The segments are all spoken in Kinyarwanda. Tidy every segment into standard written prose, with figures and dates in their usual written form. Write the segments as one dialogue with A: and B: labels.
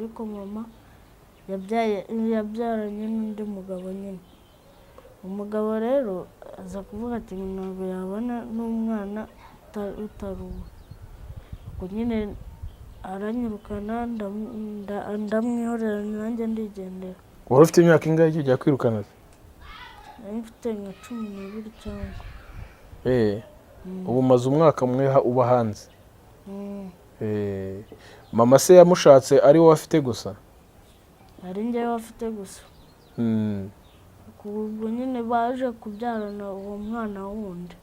A: ariko mama yabyaranye n'undi mugabo nyine. Umugabo rero aza kuvuga ati ntabwo yabona n'umwana utari uwe. Ubwo nyine aranyirukana ndamwihorera nanjye ndigendera.
B: Wari ufite imyaka ingahe ujya kwirukana?
A: Nari mfite nka 12 cyangwa.
B: Ubu maze umwaka umwe uba hanze. Mama se yamushatse ari wowe afite gusa?
A: Ari njyewe afite gusa. Ubwo nyine baje kubyarana uwo mwana wundi.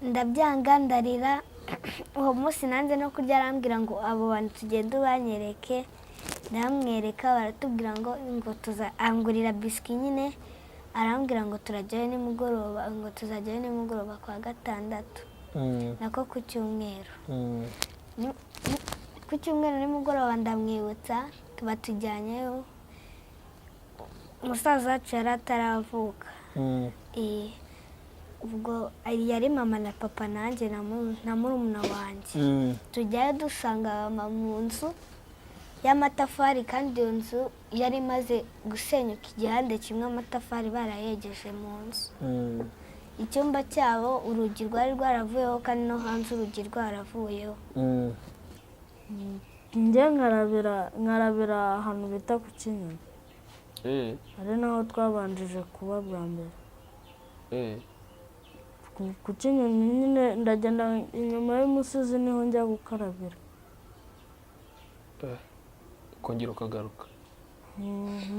C: Ndabyanga ndarira. Uwo munsi nanze no kurya arambwira ngo abo bantu tugende ubanyereke. Ndamwereka baratubwira ngo angurira bisiki nyine. Arambwira ngo turajyayo nimugoroba, ngo tuzajyayo nimugoroba kwa gatandatu. Nako ku cyumweru. Ku cyumweru nimugoroba ndamwibutsa tuba tujyanyeyo. Umusaza wacu yari ataravuka. Ubwo yari mama na papa nanjye na murumuna wanjye. Tujyayo dusanga mama mu nzu y'amatafari, kandi iyo nzu yari imaze gusenyuka igihande kimwe, amatafari barayegeje mu nzu. Icyumba cyabo urugi rwari rwaravuyeho, kandi no hanze urugi rwaravuyeho.
A: Njye nkarabira ahantu bita ku Kinyinya. Ari naho twabanjije kuba bwa mbere. Ku Kinyinya nyine ndagenda inyuma y'umusozi niho njya gukarabira.
B: Kongera ukagaruka?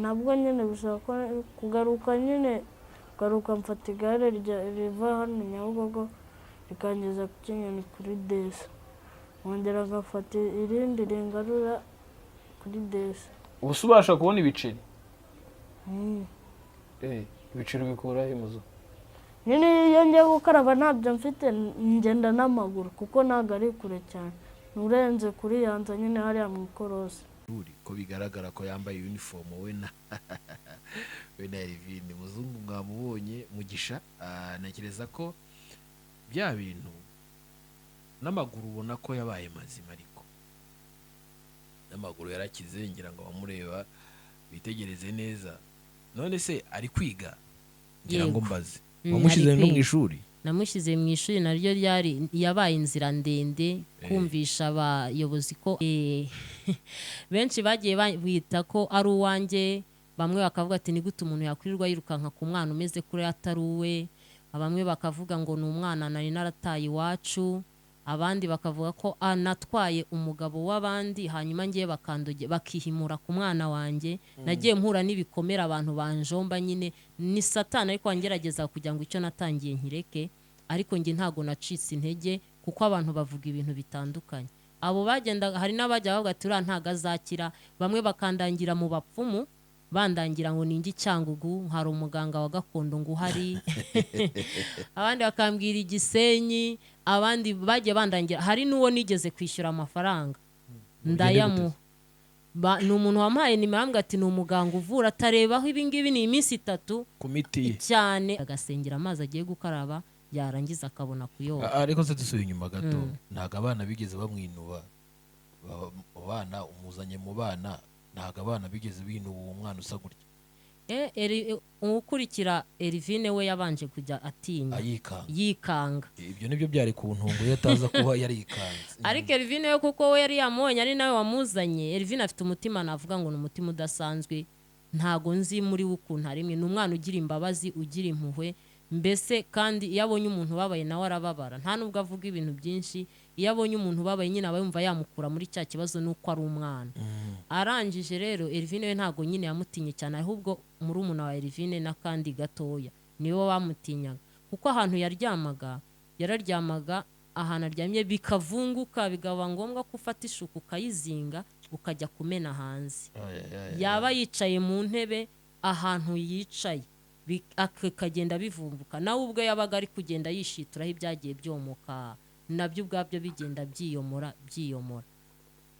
A: Nabwo nyine bisaba kugaruka nyine. Garuka mfata igare riva hano Nyabugogo rikangeza ku Kinyinya kuri Desa. Nkongera ngafata irindi ringarura kuri Desa.
B: Ubu se ubasha kubona ibiceri? Ibiceri bikura he muzo?
A: Nyine iyo ngiye gukaraba ntabyo mfite, ngenda n'amaguru kuko ntabwo ari kure cyane. Nurenze kuri yanza nyine hariya mu ikorosi.
D: Ko bigaragara ko yambaye uniform we na Elvine muzungu mwamubonye Mugisha. Nakereza ko bya bintu n'amaguru ubona ko yabaye mazima, ariko n'amaguru yarakize, ngira ngo bamureba bitegereze neza. None se ari kwiga? Ngira ngo mbaze wamushyize no mu ishuri?
E: Namushyize mu ishuri, naryo yabaye inzira ndende kumvisha abayobozi ko benshi bagiye bita ko ari uwanjye. Bamwe bakavuga ati ni gute umuntu yakwirirwa yirukanka ku mwana umeze kure atari uwe. Bamwe bakavuga ngo ni umwana nari narataye iwacu. Abandi bakavuga ko anatwaye umugabo w'abandi, hanyuma ngiye bakihimura ku mwana wanjye. Nagiye mpura n'ibikomera abantu banjomba, nyine ni Satani ariko wangerageza kugira ngo icyo natangiye nkireke. Ariko nge ntago nacitse intege kuko abantu bavuga ibintu bitandukanye. Abo bagenda, hari n'abajya bavuga ati uriya ntago azakira. Bamwe bakandangira mu bapfumu, bandangira ngo ningi Cyangugu hari umuganga wa gakondo ngo uhari. Abandi bakambwira Igisenyi, abandi bagiye bandangira. Hari n'uwo nigeze kwishyura amafaranga ndayamu. Ni umuntu wampaye nimero ambwira ati ni umuganga uvura atarebaho ibingibi ni iminsi 3
D: ku miti
E: cyane, agasengera amazi agiye gukaraba yarangiza akabona kuyoba.
D: Ariko se dusubiye inyuma gato, ntago abana bigeze bamwinuba. Abana umuzanye mu bana, ntago abana bigeze binuba uwo mwana usa gutya.
E: Ukurikira Elvine we yabanje kujya atinya yikanga.
D: Ibyo nibyo byari ku ntungo yataza kuba yarikanze.
E: Ariko Elvine we kuko we yari yamubonye ari nawe wamuzanye. Elvine afite umutima navuga ngo ni umutima udasanzwe. Ntago nzi muri we ukuntu arimwe. Ni umwana ugira imbabazi, ugira impuhwe. Mbese kandi iyo abonye umuntu babaye nawe arababara. Nta nubwo avuga ibintu byinshi. Iyo abonye umuntu babaye nyine aba yumva yamukura muri cya kibazo nuko ari umwana. Arangije rero Elvine we ntago nyine yamutinye cyane, ahubwo murumuna wa Elvine n'akandi gatoya nibo bamutinyaga. Kuko ahantu yararyamaga ahantu aryamye bikavunguka, bigaba ngombwa ko ufata ishuka ukayizinga ukajya kumena hanze. Yaba yicaye mu ntebe ahantu yicaye akagenda bivumbuka, nawe ubwo yabaga ari kugenda yishituraho ibyagiye byomoka, nabyo ubwabyo bigenda byiyomora.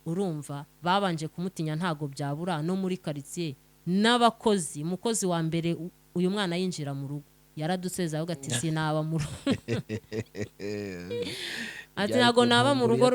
E: Urumva babanje kumutinya ntago byabura. No muri quartier n'abakozi, umukozi wa mbere uyu mwana yinjira mu rugo yaraduseza avuga ati sinaba mu rugo. Ati ntago naba mu rugo.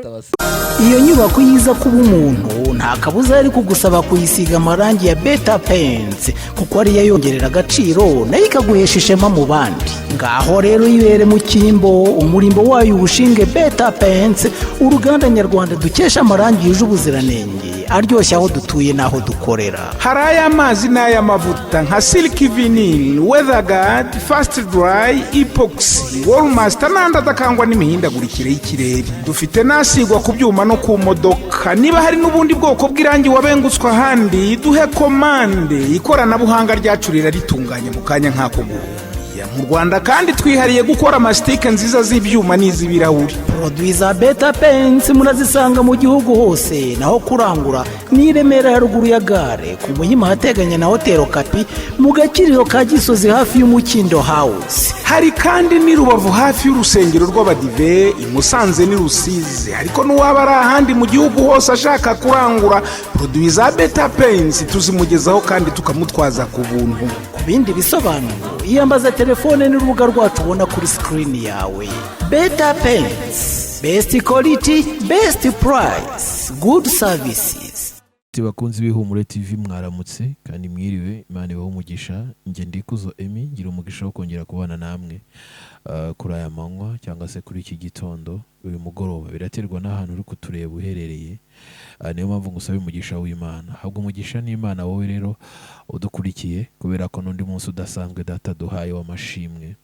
F: Iyo nyubako yiza kuba umuntu nta kabuza yari kugusaba kuyisiga amarangi ya Beta Paints kuko ariyo yongerera agaciro nayo ikaguhesha ishema mu bandi. Ngaho rero yibere mu cyimbo, umurimbo wayo ubushinge Beta Paints, uruganda nyarwanda dukesha amarangi yuje ubuziranenge aryoshye aho dutuye n'aho dukorera.
G: Hari ay'amazi n'ay'amavuta nka Silk Vinyl, Weatherguard, Fast Dry, Epoxy, Wallmaster n'andi adakangwa n'imihindagurikire y'ikirere. Dufite n'asigwa ku byuma no ku modoka. Niba hari n'ubundi bwoko bw'irangi wabengutswe ahandi, duhe komande. Ikoranabuhanga ryacu ritunganye mu kanya nk'ako guhumbya. Mu Rwanda kandi twihariye gukora amasitike nziza z'ibyuma n'iz'ibirahuri.
F: Produit za Beta Paints murazisanga mu gihugu hose, naho kurangura ni Remera ya ruguru ya gare ku Muhima hateganye na Hotel Kapi, mu Gakiriro ka Gisozi hafi y'Umukindo House.
G: Hari kandi ni Rubavu hafi y'urusengero rw'Abadive, i Musanze ni Rusizi. Ariko n'uwaba ari ahandi mu gihugu hose ashaka kurangura produit za Beta Paints tuzimugezaho kandi tukamutwaza ku buntu.
F: Ku bindi bisobanuro iyambaza telefone n'urubuga rwacu ubona kuri screen yawe. Beta Paints, best quality, best price, good services.
D: Bakunzi b'Ihumure TV mwaramutse kandi mwiriwe, Imana ibahe umugisha. Nge Ndikuzo Emmy, ngira umugisha wo kongera kubana namwe kuri aya manywa cyangwa se kuri iki gitondo, uyu mugoroba. Biraterwa n'ahantu uri kutureba uherereye, niyo mpamvu ngusaba umugisha w'Imana. Habwa umugisha n'Imana wowe rero udukurikiye, kubera ko n'undi munsi udasanzwe data duhaye w'amashimwe.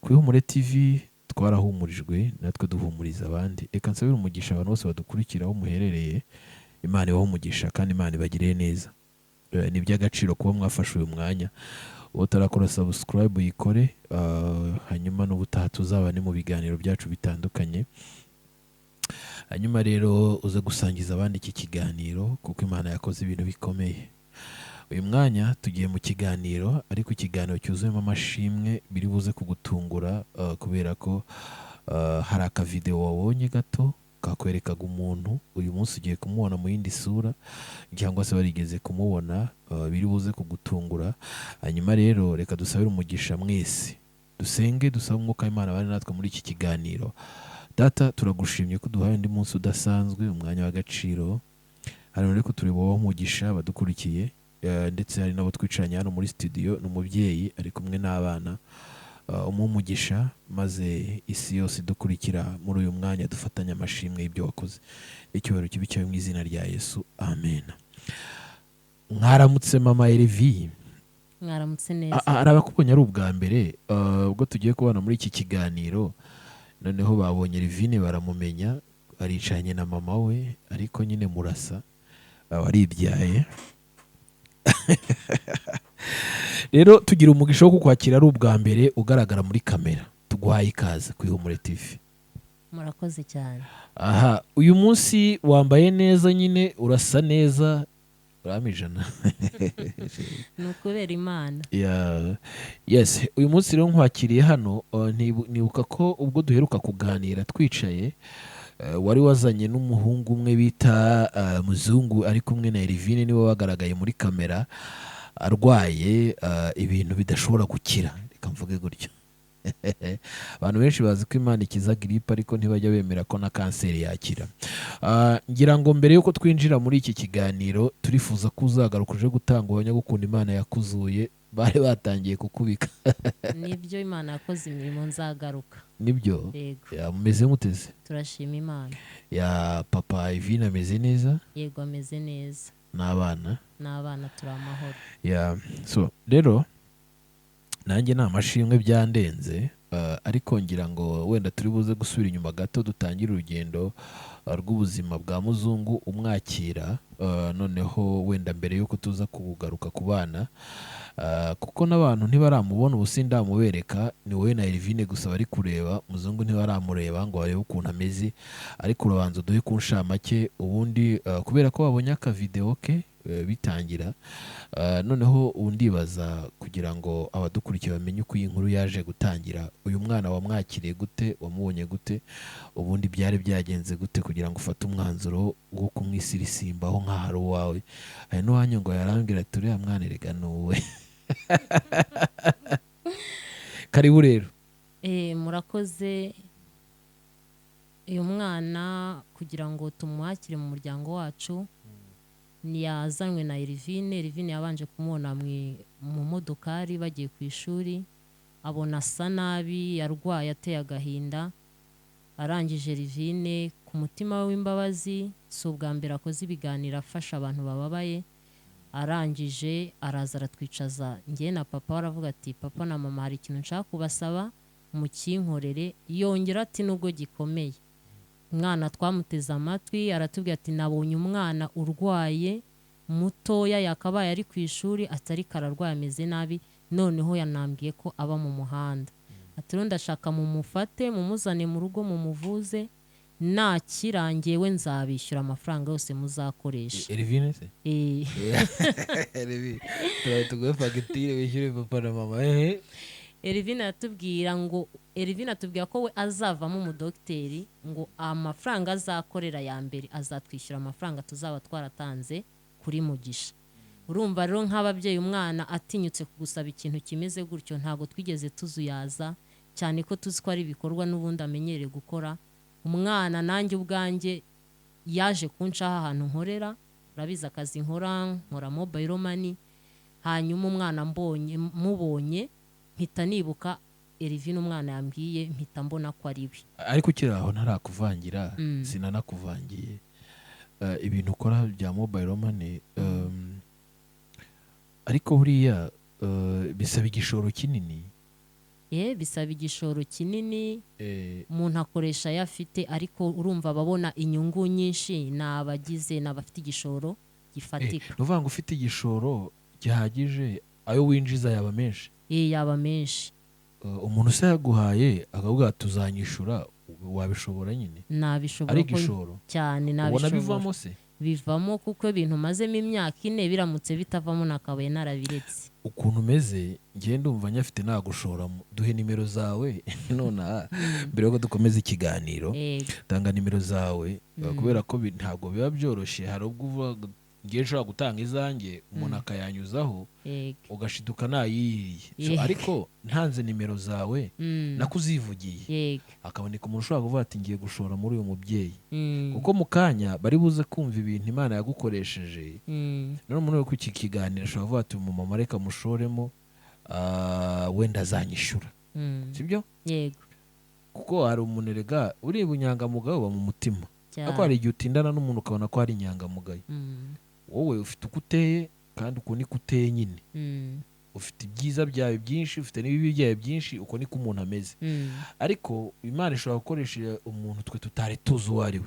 D: Ku Ihumure TV twarahumurijwe, natwe duhumuriza abandi. Reka nsabire umugisha abantu bose badukurikira aho muherereye, Imana ibahe umugisha kandi Imana ibagirire neza. Ni iby'agaciro kuba mwafashe uyu mwanya. Utarakora subscribe uyikore, hanyuma n'ubutaha tuzaba ni mu biganiro byacu bitandukanye. Hanyuma rero uze gusangiza abandi iki kiganiro kuko Imana yakoze ibintu bikomeye. Uyu mwanya tugiye mu kiganiro, ariko ikiganiro cyuzuyemo amashimwe biri buze kugutungura, kubera ko hari akavideo wabonye gato kakwerekaga umuntu. Uyu munsi ugiye kumubona mu yindi sura, cyangwa se warigeze kumubona, biri buze kugutungura. Hanyuma rero reka dusabire umugisha mwese, dusenge, dusaba umwuka w'Imana bari natwe muri iki kiganiro. Data, turagushimye ko duhaye undi munsi udasanzwe, umwanya w'agaciro. Hano rero tureba wowe umugisha badukurikiye, ndetse hari nabo twicaranye hano muri studio, n'umubyeyi ari kumwe n'abana. Umugisha maze isi yose idukurikira muri uyu mwanya dufatanya amashimwe y'ibyo wakoze. Icyubahiro kibi cyawe mu izina rya Yesu, amen. Mwaramutse mama Elvi.
E: Mwaramutse neza.
D: Arabakubonye ari ubwa mbere, ubwo tugiye kubana muri iki kiganiro. Noneho babonye Elvine baramumenya, aricanye na mama we, ariko nyine murasa, waribyaye. Rero tugira umugisha wo kukwakira ari ubwa mbere ugaragara muri kamera. Tuguhaye ikaze ku Ihumure TV.
E: Murakoze cyane.
D: Aha, uyu munsi wambaye neza, nyine urasa neza, uramijana.
E: Nukubera Imana.
D: Yes, uyu munsi rero nkwakiriye hano, nibuka ko ubwo duheruka kuganira twicaye, wari wazanye n'umuhungu umwe bita Muzungu, ari kumwe na Elvine, niwe wagaragaye muri kamera arwaye ibintu bidashobora gukira, reka mvuge gutyo. Abantu benshi bazi ko Imana ikiza gripe, ariko ntibajya bemera ko na kanseri yakira. Ngira ngo mbere yuko twinjira muri iki kiganiro, turifuza ko uzagaruka uje gutanga ubuhamya gukunda Imana yakuzuye. Bari batangiye kukubika.
E: Nibyo, Imana yakoze imirimo, nzagaruka.
D: Nibyo.
E: Yego.
D: Mumeze muteze?
E: Turashima Imana.
D: Ya papa Ivina ameze neza?
E: Yego, ameze neza.
D: N'abana?
E: N'abana turi amahoro.
D: Ya, so rero nanjye nta mashimwe byandenze, ariko ngira ngo wenda turi buze gusubira inyuma gato, dutangire urugendo rw'ubuzima bwa Muzungu umwakira, noneho wenda mbere yuko tuza kugaruka ku bana, kuko n'abantu ntibaramubona, ubu sindamubereka, ni wowe na Elvine gusa bari kureba. Muzungu ntibaramureba ngo barebe ukuntu ameze, ariko urabanza uduhe ku nshamake, ubundi kubera ko babonye akavideo ke bitangira, noneho undibaza kugira ngo abadukurikiye bamenye uko iyi nkuru yaje gutangira. Uyu mwana wamwakiriye gute, wamubonye gute, ubundi byari byagenze gute kugira ngo ufate umwanzuro wo kumwisirisimbaho nk'aho ari uwawe? Hari n'uwanyu ngo yarambwira ati uriya mwana erega nuwe. Karibu rero.
E: Murakoze. uyu mwana kugira ngo tumwakire mu muryango wacu yazanywe na Elvine yabanje kumubona mu modokari bagiye ku ishuri, abona asa nabi, yarwaye ateye agahinda. Arangije Elvine ku mutima w'imbabazi, si ubwa mbere akoze ibiganiro afasha abantu bababaye. Arangije araza aratwicaza njye na papa, aravuga ati papa na mama hari ikintu nshaka kubasaba mukinkorere. Yongera ati nubwo gikomeye. Umwana twamuteze amatwi, aratubwira ati nabonye umwana urwaye mutoya yakabaye ari ku ishuri, atari kararwaye ameze nabi, noneho yanambwiye ko aba mu muhanda. Ati rero ndashaka mumufate mumuzane mu rugo mumuvuze, nakirangiye we nzabishyura amafaranga yose muzakoresha.
D: Elvine se Elvine tuguhe fagitire wishyure papa na mama.
E: Elvine atubwira ko we azavamo umudogiteri, ngo amafaranga azakorera ya mbere azatwishyura amafaranga tuzaba twaratanze kuri Mugisha. Urumva rero nk'ababyeyi umwana atinyutse kugusaba ikintu kimeze gutyo ntago twigeze tuzuyaza, cyane ko tuzi ko ari ibikorwa n'ubundi amenyereye gukora. Umwana nanjye ubwanjye yaje kunshaho ahantu nkorera, urabizi akazi nkora mobile money. Hanyuma umwana mubonye mpita nibuka Elvine umwana yambwiye, mpita mbona ko ari we.
D: Ariko ukiri aho ntarakuvangira, sinanakuvangiye. Ibintu ukora bya mobile money, ariko buriya bisaba igishoro kinini.
E: Bisaba igishoro kinini, umuntu akoresha yafite, ariko urumva ababona inyungu nyinshi n'abagize n'abafite igishoro gifatika.
D: Nuvuga ngo ufite igishoro gihagije, ayo winjiza yaba menshi.
E: Yaba menshi.
D: Umuntu se yaguhaye akavuga tuzanyishura, wabishobora nyine?
E: Nabishobora.
D: Ari igishoro
E: cyane, nabishobora.
D: Ubona bivamo se?
E: Bivamo kuko ibintu mazemo imyaka 4 biramutse bitavamo nakabaye narabiretse.
D: Ukuntu umeze ngiye ndumva nyafite nagushora. Duhe nimero zawe none mbere yuko dukomeza ikiganiro. Tanga nimero zawe kubera ko ntago biba byoroshye. Hari ubwo uvuga ngiye nshobora gutanga izanjye umuntu akayanyuzaho ugashiduka nayiriye. Ariko ntanze nimero zawe nakuzivugiye, akaboneka umuntu ushobora kuvuga ati ngiye gushora muri uyu mubyeyi, kuko mu kanya bari buze kumva ibintu Imana yagukoresheje. None umuntu uri ku iki kiganiro ashobora kuvuga ati umumama reka mushoremo, wenda azanyishura. Sibyo?
E: Yego.
D: Kuko hari umuntu erega uri bunyangamugayo uba mu mutima, ariko hari igihe utindana n'umuntu ukabona ko ari inyangamugayo. Wowe ufite uko uteye kandi uko niko uteye nyine. Ufite ibyiza byawe byinshi, ufite n'ibibi byawe byinshi, uko niko umuntu ameze. Ariko Imana ishobora gukoresha umuntu twe tutari tuzi uwo ari we.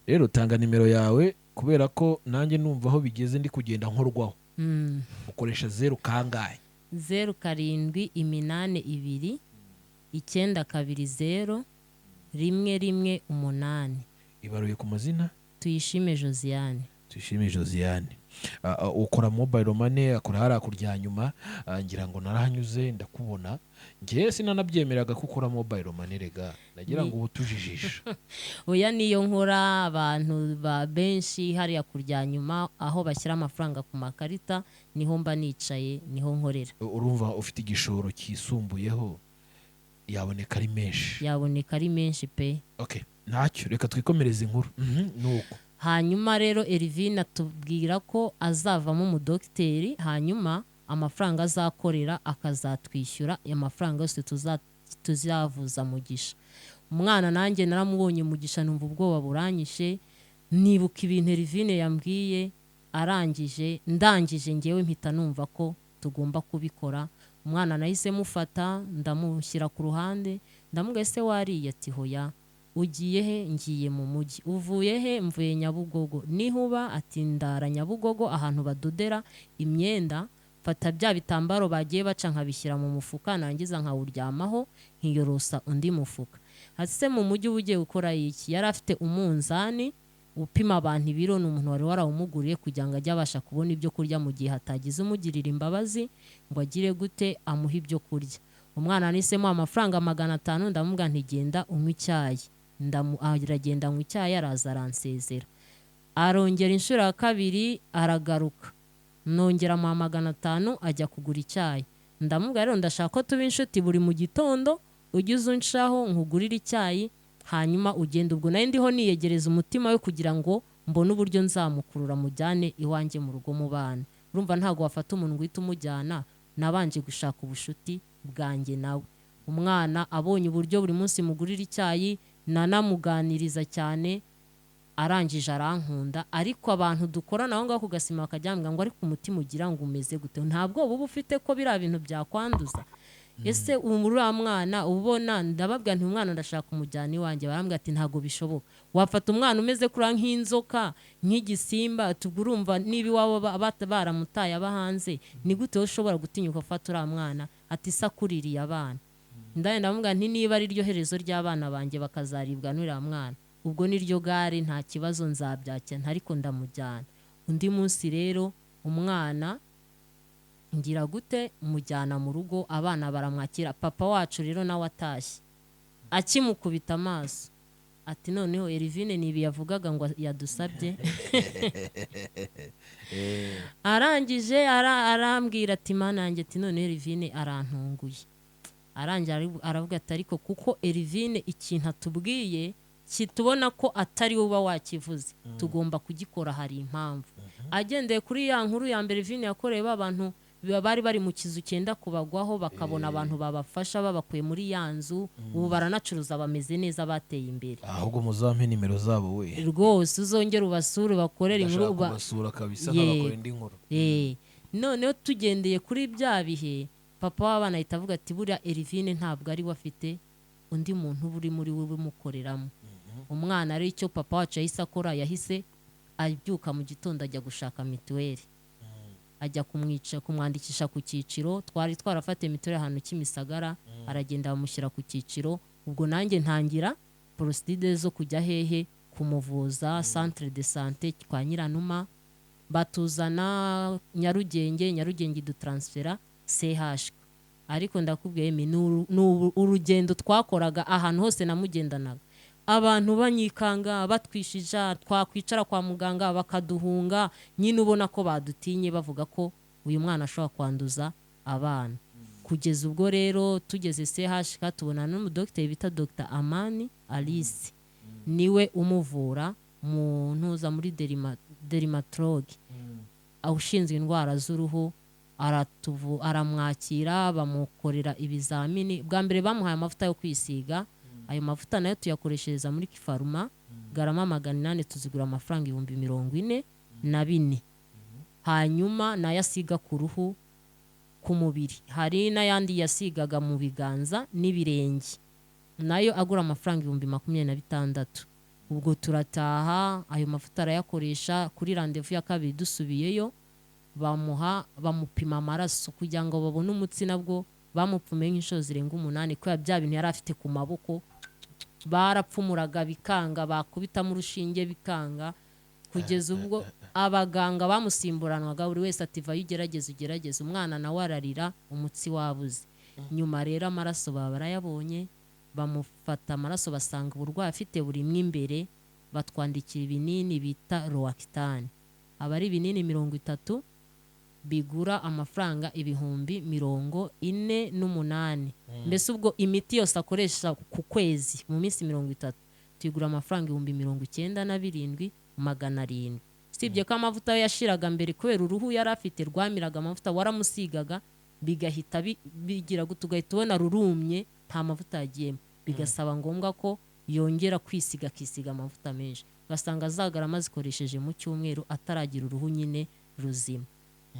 D: Rero tanga nimero yawe, kubera ko nanjye numva aho bigeze ndi kugenda nkorwaho. Ukoresha 0 kangahe? 0782 920 118. Ibaruye ku mazina Tuyishime Josiane. Tuyishime Josiane. Ukora mobile money, akora hari akurya nyuma. Ngira ngo narahanyuze ndakubona. Ngiye sinanabyemeraga ko ukora mobile money rega. Nagira ngo ubutujijisha.
E: Oya niyo nkora abantu benshi hari akurya nyuma aho bashyira amafaranga ku makarita, niho mba nicaye, niho nkorera. Urumva ufite igishoro kisumbuyeho, yaboneka ari menshi pe. Okay, ntacyo reka twikomereze inkuru. Nuko hanyuma rero Elvine atubwira ko azavamo umudogiteri, hanyuma amafaranga azakorera akazatwishyura amafaranga yose tuzavuza Mugisha. Umwana nanjye naramubonye Mugisha numva ubwoba buranyishe, nibuka ibintu Elvine yambwiye. Ndangije ngewe mpita numva ko tugomba kubikora. Umwana nahise mufata ndamushyira ku ruhande, ndamubwira se wariye? Ati hoya. Ugiye he? Ngiye mu mujyi. Uvuye he? Mvuye Nyabugogo. Nihuba? Ati ndara Nyabugogo ahantu badodera imyenda. Fata bya bitambaro bagiye baca nkabishyira mu mufuka, nangiza nkawuryamaho nkiyorosa undi mufuka. Ati se mu mujyi ugiye gukora iki? Yari afite umunzani upima abantu ibiro, n'umuntu wari warawumuguriye kugira ngo ajye abasha kubona ibyo kurya mu gihe hatagize umugirira imbabazi ngo agire gute amuha ibyo kurya. Umwana anisemo amafaranga 500, ndamubwira nti genda unywe icyayi. Aragenda anywa icyayi, araza aransezera. Arongera inshuro ya kabiri aragaruka, nongera mu 500 ajya kugura icyayi. Ndamubwira rero ndashaka ko tuba inshuti, buri mu gitondo ujye uzunshaho nkugurira icyayi hanyuma ugenda. Ubwo nayo ndiho niyegereza umutima we kugira ngo mbone uburyo nzamukurura mujyane iwanjye mu rugo mu bana. Urumva ntabwo wafata umuntu ngo uhite umujyana, nabanje gushaka ubushuti bwanjye nawe. Umwana abonye uburyo buri munsi mugurira icyayi, nanamuganiriza cyane, arangije arankunda. Ariko abantu dukorana aho ngaho ku Gasima bakajyambwira ngo ariko umutima ugira ngo umeze gute, ntabwo uba ufite ko biriya bintu byakwanduza. Ese uriya mwana ubona, ndababwira nti umwana ndashaka umujyana iwanjye, barambwira ati ntabwo bishoboka. Wafata umwana umeze kuri nk'inzoka nk'igisimba, tugurumva niba iwabo baramutaye aba hanze, ni gute ushobora gutinyuka ufata uriya mwana? Ati sakuririye abana. Ndamubwira nti niba ari ryo herezo ry'abana banjye bakazaribwa n'uriya mwana, ubwo niryo gare nta kibazo nzabyakira, ariko ndamujyana. Undi munsi rero umwana ngira gute mujyana mu rugo, abana baramwakira. Papa wacu rero nawe atashye akimukubita amaso ati noneho Erivine nibi yavugaga ngo yadusabye. Arangije arambwira ati mana yanjye, ati none Erivine arantunguye. Arangira aravuga ati ariko kuko Erivine ikintu atubwiye kitubona ko atari uba wakivuze, tugomba kugikora, hari impamvu. Agendeye kuri ya nkuru ya mbere Erivine yakoreye abantu bari bari mu kizu cyenda kubagwaho, bakabona abantu babafasha babakuye muri ya nzu, ubu baranacuruza, bameze neza, bateye imbere.
D: Ahubwo muzampe nimero zabo we
E: rwose, uzongera ubasure bakorera inkuru,
D: basura kabisa nk'abakora indi nkuru.
E: Noneho tugendeye kuri bya bihe, papa w'abana ahita avuga ati buriya Erivine ntabwo ari we afite, undi muntu buri muri we bimukoreramo. Umwana ari icyo papa wacu yahise akora, yahise abyuka mu gitondo ajya gushaka mituweli, ajya kumwandikisha ku cyiciro. Twari twarafate mituweli ahantu Kimisagara, aragenda bamushyira ku cyiciro. Ubwo nanjye ntangira procedure zo kujya hehe kumuvuza, centre de santé kwa Nyiranuma. Batuzana Nyarugenge dutransfera CH. Ariko ndakubwiye urugendo twakoraga ahantu hose namugendanaga, abantu banyikanga batwishija, twakwicara kwa muganga bakaduhunga, nyine ubona ko badutinye, bavuga ko uyu mwana ashobora kwanduza abana. Kugeza ubwo rero tugeze CH tubona n'umudokiteri bita Dr Amani Alice, niwe umuvura mu ntuza muri dermatologue, ushinzwe indwara z'uruhu. Aramwakira, bamukorera ibizamini. Bwa mbere bamuhaye amavuta yo kwisiga, ayo mavuta nayo tuyakoreshereza muri Kifaruma, garama 800 tuzigura amafaranga 44,000. Hanyuma nayasiga ku ruhu, ku mubiri. Hari n'ayandi yasigaga mu biganza n'ibirenge, nayo agura amafaranga 26,000. Ubwo turataha, ayo mavuta arayakoresha. Kuri rendez-vous ya kabiri dusubiyeyo, bamupima amaraso kugira ngo babone umutsi. Nabwo bamupfume nk'inshuro zirenga 8, kubera bya bintu yari afite ku maboko, barapfumuraga bikanga, bakubitamo urushinge bikanga. Kugeza ubwo abaganga bamusimburanwaga, buri wese ati vayo ugerageze. Umwana nawe ararira, umutsi wabuze. Nyuma rero amaraso barayabonye, bamufata amaraso, basanga uburwayi afite buri imbere, batwandikira ibinini bita Roaccutane. Abari ibinini 30 bigura amafaranga 48,000. Mbese ubwo imiti yose akoresha ku kwezi mu minsi 30 tuyigura amafaranga 97,700. Sibye ko amavuta yashiraga mbere, kubera uruhu yari afite rwamiraga amavuta, waramusigaga bigahita bigira gutugahita ubona rurumye, nta mavuta yagiyemo. Bigasaba ngombwa ko yongera kwisiga amavuta menshi, ugasanga zagarama zikoresheje mu cyumweru ataragira uruhu nyine ruzima.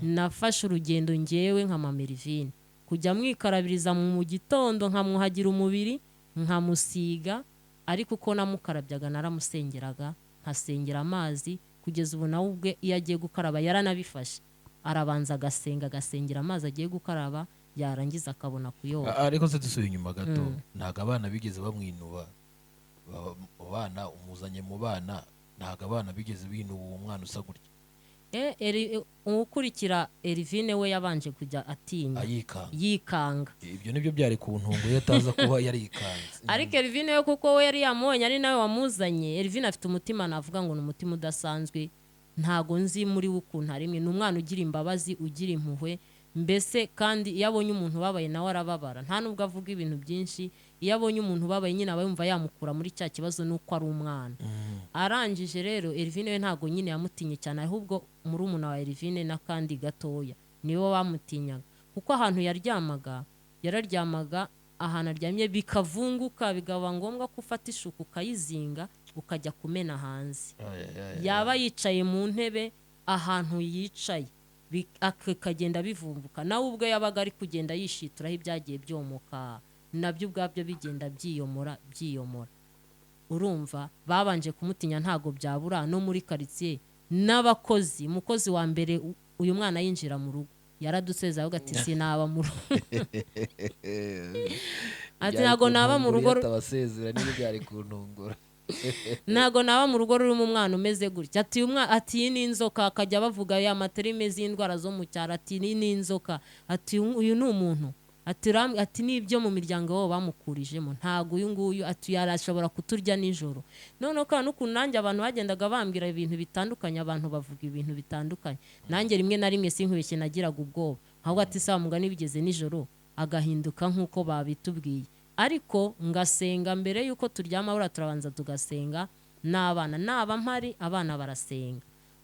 E: Nafashe urugendo ngewe nka Mama Erivine kujya mwikarabiriza mu gitondo, nkamwuhagira umubiri, nkamusiga. Ariko uko namukarabyaga naramusengeraga, nkasengera amazi. Kugeza ubu nawe ubwe iyo agiye gukaraba yaranabifashe, arabanza agasengera amazi agiye gukaraba, yarangiza akabona kuyoga.
D: Ariko se dusuye inyuma gato, ntago abana bigeze bamwinuba. Abana umuzanye mu bana, ntago abana bigeze binuba uwo mwana usa gutya. Ukurikira Erivine we yabanje kujya atinya, yikanga. Ibyo nibyo byari ku ntungo ye, ataza kuba yarikanze.
E: Ariko Erivine we kuko we yari yamubonye, ari nawe wamuzanye. Erivine afite umutima, navuga ngo ni umutima udasanzwe, ntago nzi muri we ukuntu arimwe. Ni umwana ugira imbabazi, ugira impuhwe. mbese kandi iyo abonye umuntu ubabaye nawe arababara, nta nubwo avuga ibintu byinshi. Iyo abonye umuntu ubabaye nyine aba yumva yamukura muri cya kibazo nuko ari umwana. Arangije rero Elvine we ntago nyine yamutinye cyane, ahubwo murumuna wa Elvine n'akandi gatoya nibo bamutinyaga, kuko ahantu yararyamaga ahantu aryamye bikavunguka, bigaba ngombwa ko ufata ishuka ukayizinga ukajya kumena hanze. Yaba yicaye mu ntebe ahantu yicaye akagenda bivumbuka, nawe ubwo yabaga ari kugenda yishituraho ibyagiye byomoka, nabyo ubwabyo bigenda byiyomora. Urumva babanje kumutinya, ntago byabura no muri karitsiye n'abakozi. Umukozi wa mbere uyu mwana yinjira mu rugo yaraduseze avuga ati sinaba mu rugo ati ntago naba mu rugo ntago naba mu rugo rurimo umwana umeze gutya. Ati iyi ni inzoka, akajya bavuga ya materime z'indwara zo mu cyaro, ati ni inzoka, ati uyu ni umuntu, ati n'ibyo mu miryango wabo bamukurijemo, ntago uyu nguyu ati yarashobora kuturya nijoro. Noneho kandi n'ukuntu nanjye abantu bagendaga bambwira ibintu bitandukanye, abantu bavuga ibintu bitandukanye, nanjye rimwe na rimwe sinkubeshye nagiraga ubwoba, ahubwo ati sawa mugani bigeze nijoro agahinduka nk'uko babitubwiye. Ariko ngasenga mbere yuko turyama, bura turabanza tugasenga n'abana, naba mpari abana barasenga.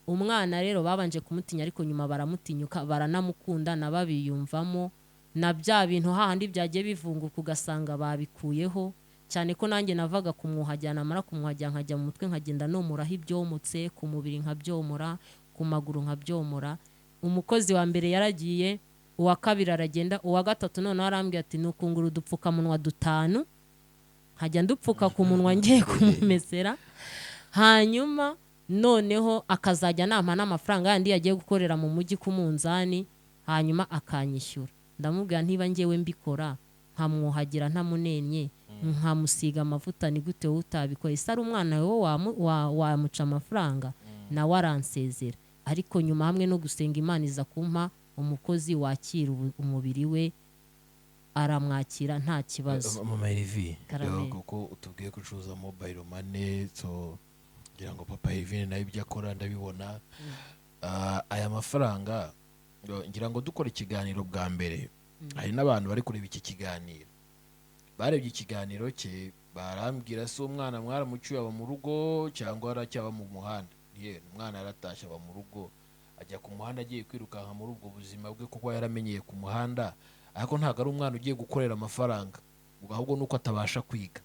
E: Umwana rero babanje kumutinya, ariko nyuma baramutinyuka baranamukunda, nababiyumvamo na bya bintu hahandi byagiye bivunguka ugasanga babikuyeho cyane, ko nanjye navaga kumwuhajyana, amara kumwuhajyana nkajya mu mutwe nkagenda nomuraho ibyomutse, ku mubiri nkabyomora, ku maguru nkabyomora. Umukozi wa mbere yaragiye, uwa kabiri aragenda, uwa gatatu noneho arambwira ati nukungura udupfukamunwa 5 nkajya ndupfuka ku munwa ngiye kumumesera, hanyuma noneho akazajya nampa n'amafaranga yandi yagiye gukorera mu mujyi ku munzani, hanyuma akanyishyura. Ndamubwira ntiba ngewe mbikora nkamwuhagira ntamunenye nkamusiga amavuta, ni gute utabikoye? Sari umwana wamuca amafaranga, nawe aransezera. Ariko nyuma hamwe no gusenga Imana iza kumpa umukozi wakira umubiri we, aramwakira nta kibazo.
D: Mama Elvie, kuko utubwiye gucuruza mobile money, so ngira ngo papa Elvie nayo ibyo akora ndabibona. Aya mafaranga ngira ngo dukora ikiganiro bwa mbere, hari n'abantu bari kureba iki kiganiro, barebye ikiganiro cye barambwira se umwana mwaramucyuye aba mu rugo cyangwa aracyaba mu muhanda. Umwana yaratashye aba mu rugo, ajya ku muhanda agiye kwirukanka muri ubwo buzima bwe kuko yaramenyeye ku muhanda, ariko ntabwo ari umwana ugiye gukorera amafaranga, ahubwo nuko atabasha kwiga.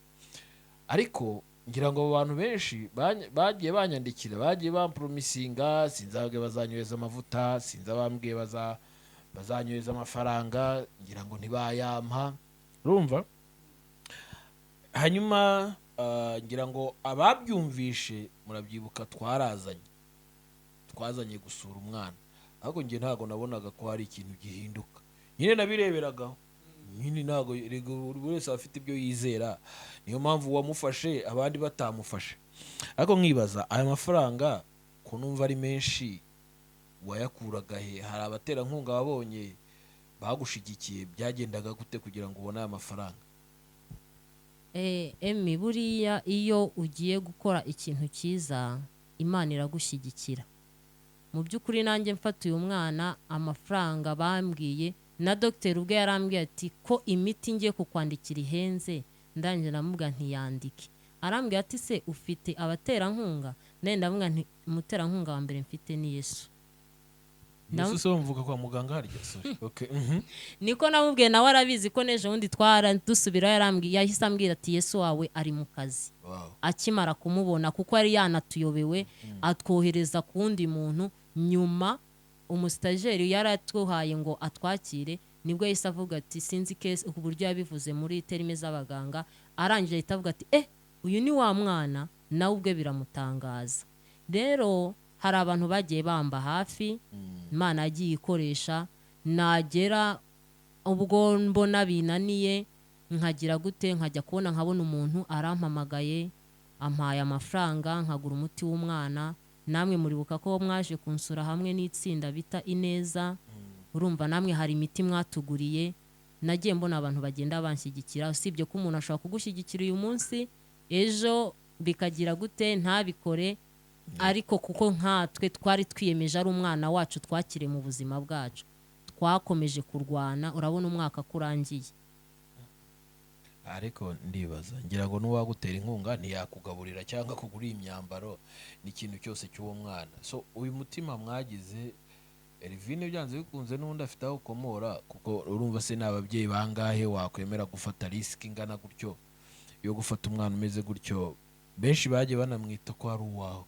D: Ariko ngira ngo abantu benshi bagiye banyandikira, bagiye bampromisinga, sinzi ababwiye bazanyohereza amavuta, sinzi abambwiye bazanyohereza amafaranga, ngira ngo ntibayampa, urumva. Hanyuma ngira ngo ababyumvishe murabyibuka, twazanye gusura umwana, ariko nge ntago nabonaga ko hari ikintu gihinduka, nyine nabireberagaho nyine, ntago buri wese afite ibyo yizera, niyo mpamvu wamufashe abandi batamufashe. Ariko nkibaza aya mafaranga ko numva ari menshi, wayakuraga he? Hari abaterankunga wabonye bagushigikiye, byagendaga gute kugira ngo ubone aya mafaranga?
E: Emi, buriya iyo ugiye gukora ikintu cyiza Imana iragushyigikira. Mu by'ukuri nanjye mfata uyu mwana, amafaranga bambwiye na dogiteri ubwe yarambwiye ati ko imiti ngiye kukwandikira ihenze, ndanjye namubwira ntiyandike. Arambwira ati se ufite abaterankunga? Naye ndamubwira nti umuterankunga wa mbere mfite ni Yesu.
D: Yesu se mvuga kwa muganga harya? Sorry. Okay.
E: Niko namubwiye, nawe arabizi ko neje undi dusubira, yarambwiye, yahise ambwira ati Yesu wawe ari mu kazi. Akimara kumubona, kuko yari yanatuyobewe, atwohereza ku wundi muntu. Nyuma umustajeri yaratwuhaye ngo atwakire, nibwo yahise avuga ati sinzi case uburyo yabivuze muri terime z'abaganga, arangije ahita avuga ati uyu ni wa mwana, nawe ubwe biramutangaza. Rero hari abantu bagiye bamba hafi, Imana yagiye ikoresha, nagera ubwo mbona binaniye nkagira gute, nkajya kubona nkabona umuntu arampamagaye ampaye amafaranga, nkagura umuti w'umwana. Namwe muribuka ko mwaje kunsura hamwe n'itsinda bita Ineza, urumva namwe hari imiti mwatuguriye. Nagiye mbona abantu bagenda banshyigikira, usibye ko umuntu ashobora kugushyigikira uyu munsi, ejo bikagira gute ntabikore, ariko kuko nkatwe twari twiyemeje ari umwana wacu twakire mu buzima bwacu, twakomeje kurwana urabona umwaka kurangiye.
D: ariko ndibaza ngira ngo n'uwagutera inkunga ntiyakugaburira cyangwa kugura imyambaro n'ikintu cyose cy'uwo mwana. So uyu mutima mwagize Elvine byanze bikunze n'undi afite aho ukomora, kuko urumva se n'ababyeyi bangahe wakwemera gufata risk ingana gutyo yo gufata umwana umeze gutyo? Benshi bagiye banamwita ko ari uwawe.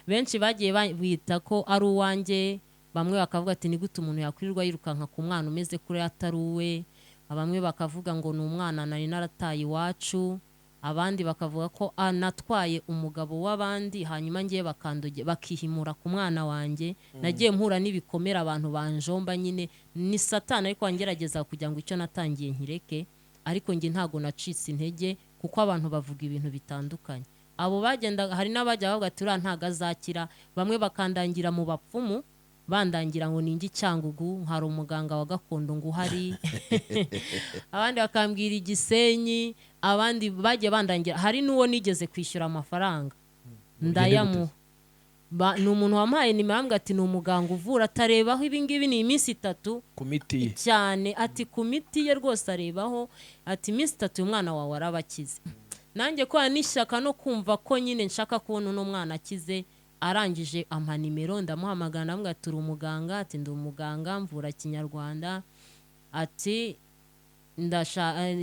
E: Benshi bagiye bita ko ari uwanjye, bamwe bakavuga ati ni gute umuntu yakwirirwa yirukanka ku mwana umeze kure atari uwe, bamwe bakavuga ngo ni umwana nari narataye iwacu, abandi bakavuga ko anatwaye umugabo w'abandi hanyuma ngiye bakihimura ku mwana wanjye. Nagiye mpura n'ibikomera abantu banjomba, nyine ni satani ariko wangerageza kugira ngo icyo natangiye nkireke, ariko njye ntago nacitse intege kuko abantu bavuga ibintu bitandukanye. Abo bagenda hari n'abajya bavuga ati uriya ntago azakira, bamwe bakandangira mu bapfumu bandangira ngo ningi Cyangugu hari umuganga wa gakondo ngo uhari abandi bakambwira Igisenyi, abandi bagiye bandangira. Hari n'uwo nigeze kwishyura amafaranga ndayamu, ni umuntu wampaye nimero ambwira ati ni umuganga uvura atarebaho ibingibi ni iminsi 3
D: ku miti
E: cyane, ati ku miti ye rwose arebaho, ati iminsi 3 umwana wawe arabakize. Nanjye ko n'ishyaka no kumva ko nyine nshaka kubona uno mwana akize, arangije ampa nimero ndamuhamagara ndamubwira ati uri umuganga? Ati ndi umuganga mvura Kinyarwanda. Ati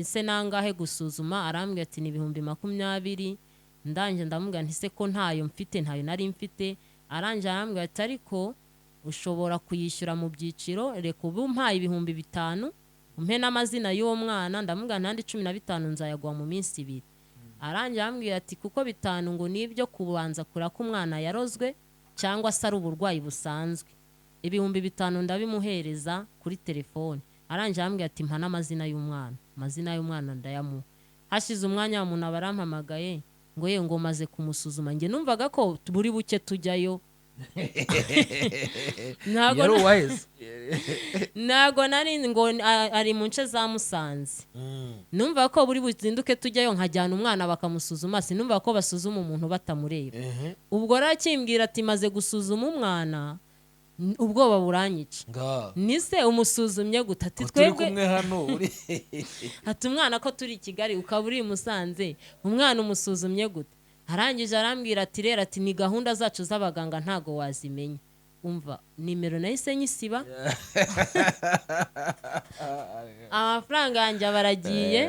E: se nangahe gusuzuma? Arambwira ati ni 20,000. Ndanje ndamubwira nti se ko ntayo mfite, ntayo nari mfite. Arangije arambwira ati ariko ushobora kuyishyura mu byiciro, reka ubu mpaye 5,000 umpe n'amazina y'uwo mwana. Ndamubwira ntandi 15 nzayaguha mu minsi 2. Arangije arambwira ati kuko 5 ngo nibyo kubanza kura ko umwana yarozwe cyangwa se ari uburwayi busanzwe. 5,000 ndabimuhereza kuri telefone. Arangije arambwira ati mpa n'amazina y'umwana. Amazina y'umwana ndayamuha. Hashize umwanya umuntu abarampamagaye ngo ye ngo maze kumusuzuma. Nge numvaga ko buri buke tujyayo. Nago nari ngo ari mu nce za Musanze. Numva ko buri buzinduke tujyayo nkajyana umwana bakamusuzuma, sinumva ko basuzuma umuntu batamureba. Ubwo rakimbwira ati maze gusuzuma umwana, ubwoba buranyica. Nise umusuzumye gute? Ati twebwe
D: kumwe hano uri
E: ati umwana ko turi Kigali ukaburi Musanze, umwana umusuzumye gute? Arangije arambwira ati rero ati ni gahunda zacu z'abaganga ntago wazimenya. Umva nimero nahise nyisiba. Amafaranga yanjye baragiye.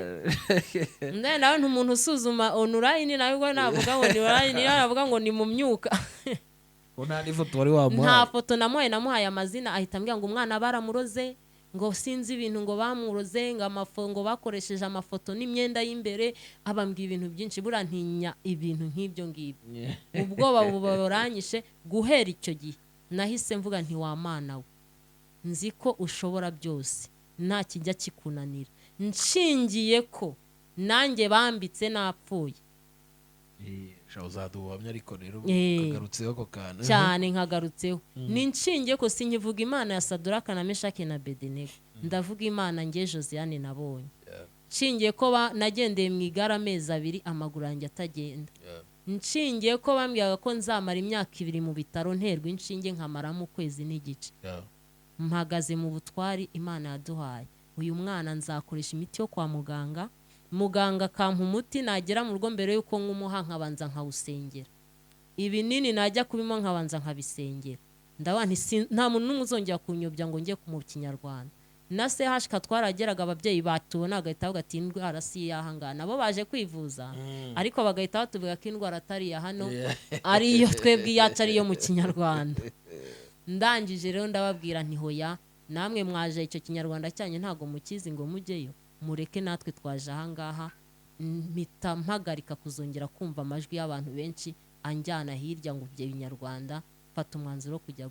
E: Nawe umuntu usuzuma online nawe navuga ngo ni online, navuga ngo ni mu myuka.
D: Nta foto wari wamuhaye?
E: Nta foto namuhaye amazina, ahita ambwira ngo umwana baramuroze, ngo sinzi ibintu ngo bamuroze, ngo ngo bakoresheje amafoto n'imyenda y'imbere, abambwiye ibintu byinshi. Burantinya ibintu nk'ibyo ngibyo. Ubwoba bubaranyishe. Guhera icyo gihe nahise mvuga nti wa mana we, nzi ko ushobora byose, nta kijya kikunanira. Nshingiye ko nanjye bambitse napfuye.
D: uzaduhamya ariko rero kagarutseho ako kana
E: cyane nkagarutseho. Ninshingiye ko sinkivuga Imana ya Saduraka na Meshaki na Bedenego, ndavuga Imana nge Josiane nabonye. Nshingiye ko nagendeye mu igara amezi 2 amaguru yanjye atagenda. Nshingiye ko bambwiraga ko nzamara imyaka 2 mu bitaro nterwa inshinge nkamaramo ukwezi n'igice. Mpagaze mu butwari Imana yaduhaye. Uyu mwana nzakoresha imiti yo kwa muganga, muganga kampa umuti nagera mu rugo mbere yuko nkumuha nkabanza nkawusengera. Ibinini najya kubimo nkabanza nkabisengera. Ndabana nta muntu n'umuzongera kunyobya ngo ngiye mu Kinyarwanda. Na se hashika twarageraga ababyeyi batubona agahita bavuga ati indwara si yahangana, nabo baje kwivuza ariko bagahita batuvuga ko indwara atari ya hano ariyo twebwe yacu ariyo mu Kinyarwanda. Ndangije rero ndababwira nti hoya, namwe mwaje icyo Kinyarwanda cyanyu ntago mukizi ngo mujyeyo, mureke natwe twaje ahangaha. Mpita mpagarika kuzongera kumva amajwi y'abantu benshi anjyana hirya ngo bye Binyarwanda. Fata umwanzuro kujya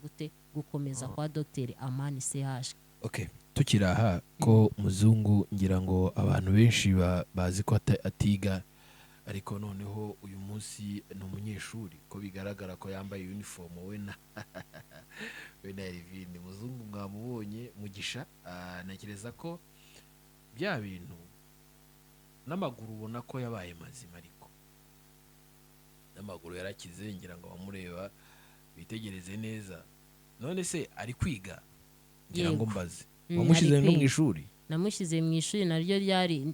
E: gukomeza kwa Dr Amani CH.
D: Okay, tukiri aha ko muzungu ngira ngo abantu benshi bazi ko atiga, ariko noneho uyu munsi ni umunyeshuri ko bigaragara ko yambaye uniform we na Elvine. Muzungu mwamubonye Mugisha, nakereza ko bya bintu n'amaguru ubona ko yabaye mazima, ariko n'amaguru yarakize. Ngira ngo bamureba bitegereze neza none se ari kwiga ngira
E: Yego.
D: ngo mbaze
E: Mm,
D: wamushyize
E: ari
D: no mu
E: kwiga.
D: ishuri
E: namushyize mu ishuri naryo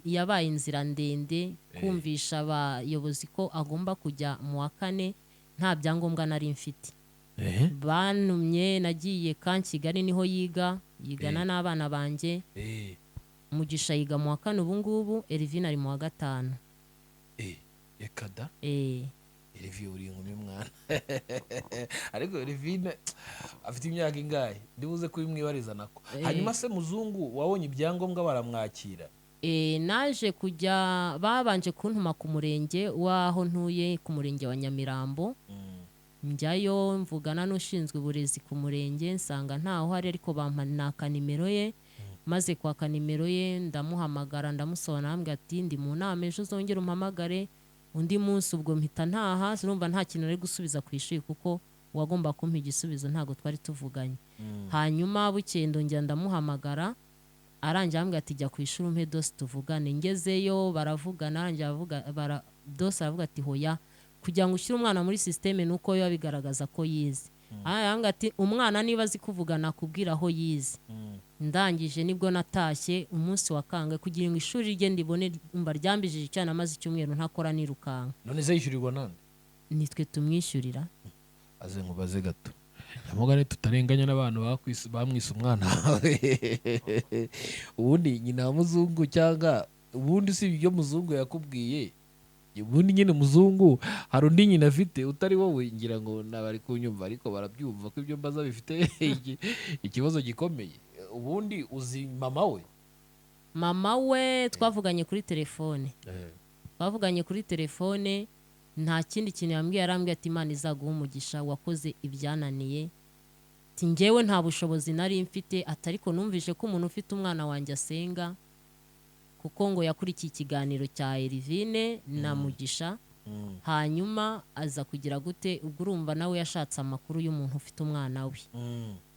E: yabaye inzira ndende kumvisha abayobozi ko agomba kujya mu wa kane nta byangombwa nari mfite. Bantumye nagiye Kigali niho yigana n'abana banjye. Mugisha yiga mu wa kane ubu ngubu, Elvin ari mu wa gatanu.
D: Ekada Elvin uri inkumi mwana ariko Elvin afite imyaka ingahe ndibuze kubimwibariza nako. Hanyuma se muzungu wabonye ibyangombwa baramwakira?
E: Naje kujya babanje kuntuma ku murenge w'aho ntuye ku murenge wa Nyamirambo. Njyayo mvugana n'ushinzwe uburezi ku murenge nsanga ntaho hari, ariko bampa naka nimero ye. Maze kwaka nimero ye ndamuhamagara ndamusobanurira ambwira ati ndi mu nama ejo uzongera umpamagare undi munsi. Ubwo mpita ntaha sinumva nta kintu ari gusubiza ku ishuri kuko wagomba kumpa igisubizo ntago twari tuvuganye. Hanyuma bukeye ndongera ndamuhamagara arangiye ambwira ati jya ku ishuri umpe dose tuvugane. Ngezeyo baravugana arangiye dose aravuga ati hoya kugira ngo ushyire umwana muri systeme nuko yo bigaragaza ko yize. Arambwira ati umwana niba azi kuvugana kubwira aho yize. Ndangije nibwo natashye umunsi wa kangahe kugira ngo ishuri rye ndibone umva ryambijije cyane amaze icyumweru ntakora nirukanka.
D: None se yishyurirwa nande?
E: Nitwe tumwishyurira.
D: Aze nkubaze gato yamugane tutarenganya n'abantu bamwise umwana ubundi nyina wa muzungu cyangwa ubundi si ibyo muzungu yakubwiye? Ubundi nyine muzungu hari undi nyina afite utari wowe ngira ngo nabari kunyumva ariko barabyumva ko ibyo mbaza bifite ikibazo gikomeye. Ubundi uzi mama we?
E: Mama we twavuganye kuri telefone nta kindi kintu yambwiye. Arambwiye ati Imana izaguha umugisha wakoze ibyananiye. Ati njyewe nta bushobozi nari mfite atariko numvise ko umuntu ufite umwana wanjye asenga kuko ngo yakurikiye ikiganiro cya Elvin na Mugisha. Hanyuma aza kugira gute ubwo urumva nawe yashatse amakuru y'umuntu ufite umwana we.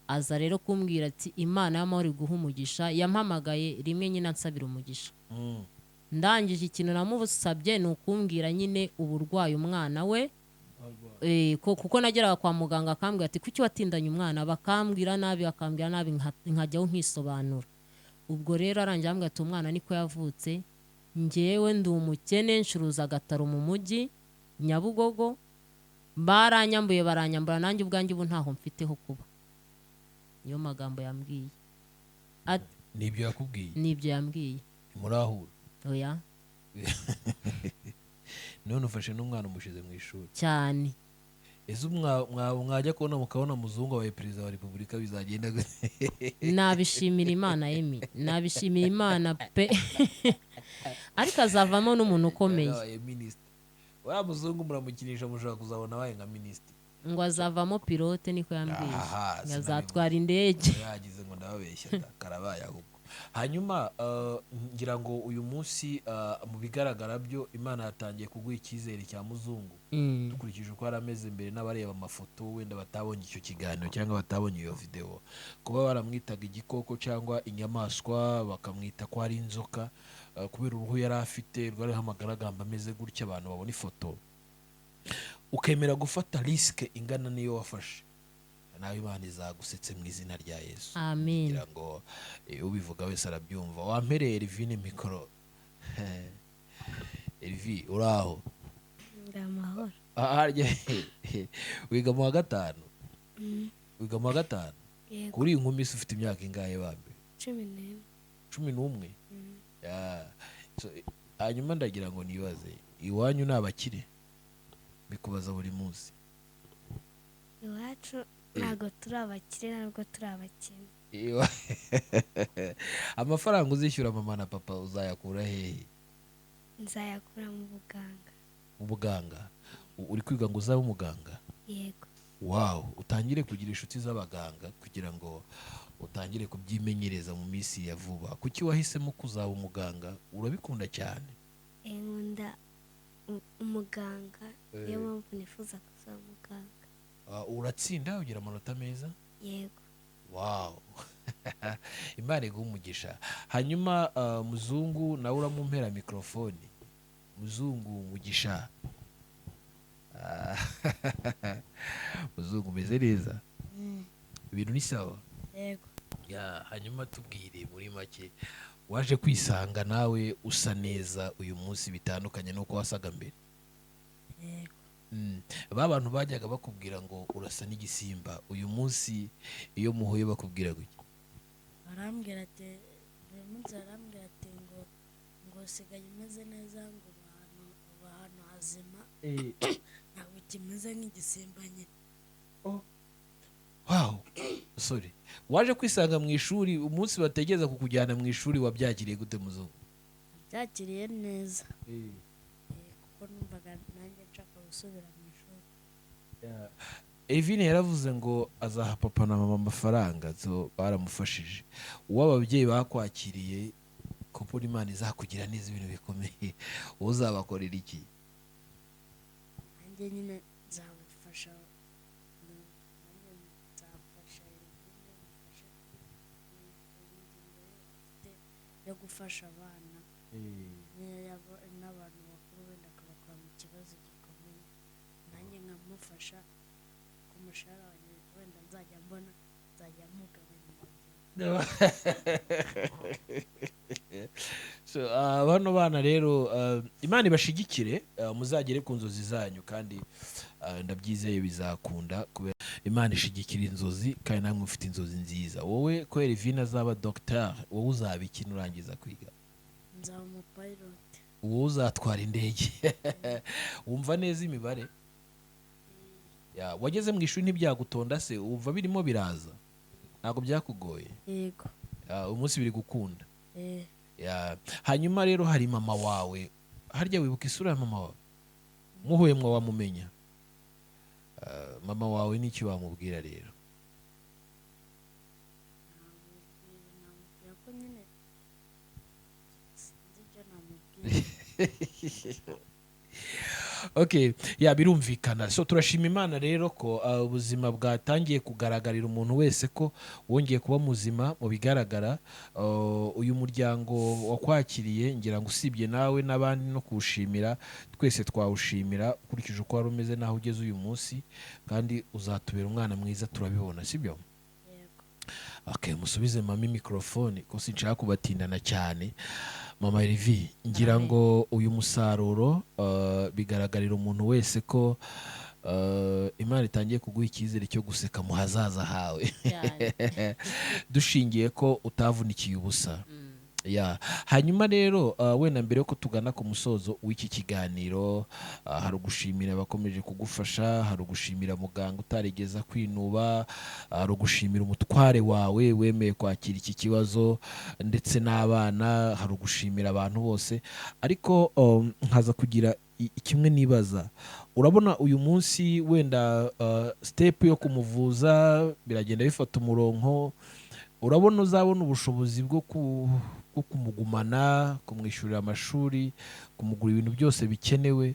E: Aza rero kumbwira ati Imana y'amahoro iguha umugisha. Yampamagaye rimwe nyine ansabira umugisha. Ndangije ikintu namusabye ni ukumbwira nyine uburwayi umwana we. Kuko nageraga kwa muganga akambwira ati kuki watindanye umwana, bakambwira nabi nkajyaho nkisobanura. Ubwo rero arangiye ambwira ati umwana niko yavutse, njyewe ndi umukene ncuruza agataro mu mujyi Nyabugogo, baranyambuye baranyambura nanjye ubwanjye ubu ntaho mfiteho kuba. Niyo magambo yambwiye.
D: Nibyo yakubwiye?
E: Nibyo yambwiye.
D: Murahura?
E: Oya.
D: None ufashe n'umwana umushize mu ishuri
E: cyane.
D: Ese mwajya kubona mukabona muzungu wabaye perezida wa repubulika bizagenda gute?
E: Nabishimira Imana Emi, nabishimira Imana pe ariko azavamo n'umuntu ukomeye.
D: Wa muzungu muramukinisha mushobora kuzabona abaye nka minisitiri.
E: Ngo azavamo pilote niko yambwiye. Azatwara indege.
D: Yagize ngo ndababeshya karabaye ahubwo. Hanyuma ngira ngo uyu munsi mu bigaragara byo Imana yatangiye kuguha icyizere cya muzungu. Dukurikije uko yari ameze mbere n'abareba amafoto wenda batabonye icyo kiganiro cyangwa batabonye iyo video, kuba baramwitaga igikoko cyangwa inyamaswa bakamwita ko ari inzoka kubera uruhu yari afite rwariho amagaragamba ameze gutya abantu babona ifoto, ukemera gufata risike ingana niyo wafashe, nawe Imana izagusetse mu izina rya Yesu.
E: Amen.
D: Kugira ngo ubivuga wese arabyumva. Wampereye Elvin mikoro. Elvin uraho?
C: Ndamahoro.
D: Wiga mu wa gatanu? Wiga mu wa gatanu?
C: Yego.
D: Kuri inkumi ufite imyaka ingahe bambe?
C: 11.
D: 11? Hanyuma ndagira ngo nibaze iwanyu ni abakire? Bikubaza buri munsi.
C: Iwacu ntabwo turi abakire ntabwo turi abakene.
D: Amafaranga uzishyura mama na papa uzayakura hehe?
C: Nzayakura mu buganga.
D: Mu buganga? Uri kwiga ngo uzabe umuganga?
C: Yego.
D: Wow, utangire kugira inshuti z'abaganga kugira ngo utangire kubyimenyereza mu minsi ya vuba. Kuki wahisemo kuzaba umuganga? Urabikunda cyane?
C: Nkunda umuganga, niyo mpamvu nifuza kuzaba umuganga.
D: Uratsinda ugira amanota meza?
C: Yego.
D: Wow. Imana iguha umugisha. Hanyuma muzungu nawe uramumpera mikrofone. Muzungu Mugisha. Muzungu umeze neza? ibintu ni sawa.
A: yego.
D: Hanyuma tubwire muri make, waje kwisanga nawe usa neza uyu munsi bitandukanye n'uko wasaga mbere?
A: Yego.
D: Ba bantu bajyaga bakubwira ngo urasa n'igisimba, uyu munsi iyo muhuye bakubwira gutya?
A: Arambwira ati buri munsi arambwira ati ngo usigaye umeze neza, ngo uba ahantu hazima, ntabwo kimeze nk'igisimba nyine.
D: Wow, sorry. Waje kwisanga mu ishuri umunsi bategereza kukujyana mu ishuri, wabyakiriye gute muzungu?
A: Byakiriye neza kuko numvaga nanjye nshaka gusubira mu ishuri.
D: Evine yaravuze ngo azaha papa na mama amafaranga, zo baramufashije. Uwo ababyeyi bakwakiriye kuko Imana izakugira neza ibintu bikomeye, wowe uzabakorera iki?
A: Nanjye nyine nzabafasha, yo gufasha abana n'abantu bakuru, wenda akabakora mu kibazo gikomeye, nanjye nkamufasha ku mushahara wanjye, wenda nzajya mbona, nzajya mugabanya
D: bano bana rero, Imana ibashigikire, muzagere ku nzozi zanyu, kandi ndabyizeye bizakunda, kubera Imana ishigikira inzozi, kandi namwe mufite inzozi nziza. Wowe kubera Evine azaba docteur, wowe uzaba iki nurangiza kwiga?
A: nzaba umupilot.
D: Wowe uzatwara indege. Wumva neza imibare? Wageze mu ishuri ntibyagutonda se? Wumva birimo biraza? Ntabwo byakugoye?
A: Yego.
D: Umunsi biri gukunda? Hanyuma rero hari mama wawe, harya wibuka isura ya mama wawe? Muhuye mwa wamumenya? Mama wawe n'iki wamubwira rero?
A: Namubwira ko nyine sinzi icyo namubwira.
D: Okay, birumvikana. So turashima Imana rero ko ubuzima bwatangiye kugaragarira umuntu wese ko wongeye kuba muzima. Mu bigaragara uyu muryango wakwakiriye, ngira ngo usibye nawe n'abandi no kuwushimira, twese twawushimira ukurikije uko wari umeze naho ugeze uyu munsi, kandi uzatubera umwana mwiza, turabibona, sibyo? Okay, musubize mama mikrofone ko sinshaka kubatindana cyane. Mama Elvie, ngira ngo uyu musaruro bigaragarira umuntu wese ko Imana itangiye kuguha icyizere cyo guseka mu hazaza hawe, dushingiye ko utavunikiye ubusa. Hanyuma rero wenda mbere yuko tugana ku musozo w'iki kiganiro, hari ugushimira abakomeje kugufasha, hari ugushimira muganga utarigeza kwinuba, hari ugushimira umutware wawe wemeye kwakira iki kibazo, ndetse n'abana, hari ugushimira abantu bose. Ariko nkaza kugira kimwe nibaza, urabona uyu munsi wenda step yo kumuvuza biragenda bifata umurongo, urabona uzabona ubushobozi bwo kumugumana, kumwishyurira amashuri, kumugura ibintu byose bikenewe?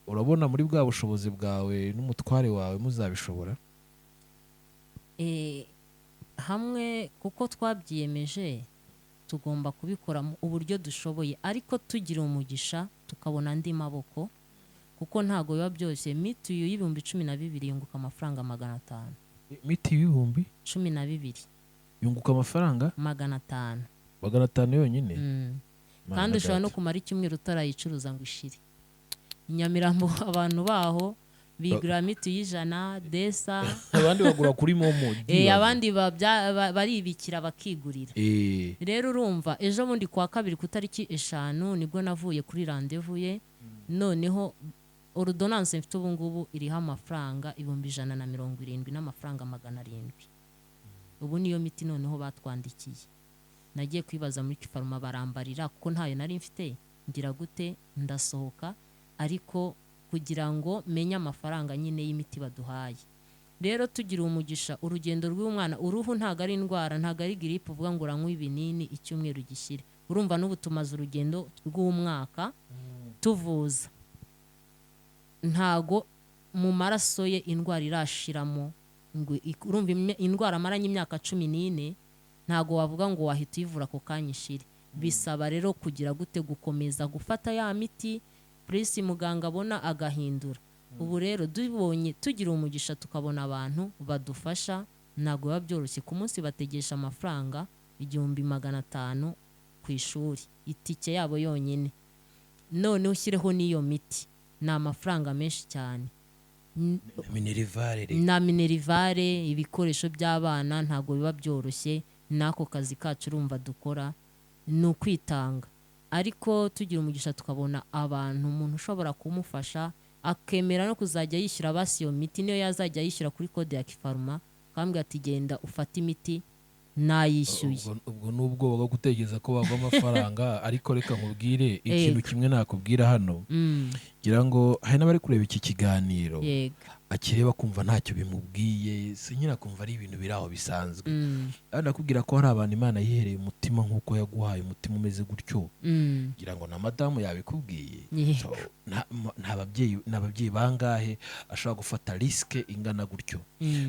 D: Urabona muri bwa bushobozi bwawe n'umutware wawe muzabishobora?
E: Hamwe kuko twabyiyemeje, tugomba kubikora mu uburyo dushoboye, ariko tugira umugisha tukabona andi maboko, kuko ntago biba byose. Mituyu y'ibihumbi 12 yunguka amafaranga 500.
D: Miti y'ibihumbi
E: 12
D: yunguka amafaranga
E: 500.
D: 500 yonyine?
E: Kandi ushobora no kumara icyumweru utarayicuruza ngo ishire. Nyamirambo abantu baho bigura mituyu 100 desa,
D: abandi bagura kuri momo.
E: Abandi baribikira bakigurira. Rero urumva ejo bundi kwa kabiri ku tariki 5 nibwo navuye kuri rendezvous ye, noneho ordonnance mfite ubu ngubu iriho amafaranga 170 n'amafaranga 700. Ubu niyo miti noneho batwandikiye. Nagiye kwibaza muri faruma barambarira kuko ntayo nari mfite, ngira gute ndasohoka, ariko kugira ngo menye amafaranga nyine y'imiti baduhaye. Rero tugira umugisha, urugendo rw'umwana, uruhu ntago ari indwara, ntago ari grippe uvuga ngo uranywa ibinini icyumweru gishire. Urumva n'ubu tumaze urugendo rw'umwaka tuvuza, ntago mu maraso ye indwara irashiramo. Ngo urumva indwara amaranye imyaka 14, ntago wavuga ngo wahita uyivura ako kanya ishire. Bisaba rero kugira gute gukomeza gufata ya miti, plus muganga abona agahindura. Ubu rero tugira umugisha tukabona abantu badufasha ntabwo biba byoroshye. Ku munsi bategesha amafaranga 1500 ku ishuri, itike yabo yonyine, none ushyireho n'iyo miti, ni amafaranga menshi cyane. Na minerivare, ibikoresho by'abana, ntabwo biba byoroshye. N'ako kazi kacu urumva dukora ni ukwitanga, ariko tugira umugisha tukabona abantu, umuntu ushobora kumufasha akemera no kuzajya yishyura basi iyo miti, niyo yazajya yishyura kuri kode ya Kifaruma, akambwira ati genda ufate imiti nayishyuye.
D: Ubwo n'ubwoba bwo gutekereza ko bagwa amafaranga. Ariko reka nkubwire ikintu kimwe nakubwira hano, ngira ngo hari n'abari kureba iki kiganiro akireba kumva ntacyo bimubwiye, sinyira kumva ari ibintu biri aho bisanzwe. Ndakubwira ko hari abantu Imana yihereye umutima nk'uko yaguhaye umutima umeze gutyo, ngira ngo na madamu yabikubwiye. Nta babyeyi bangahe ashobora gufata risike ingana gutyo.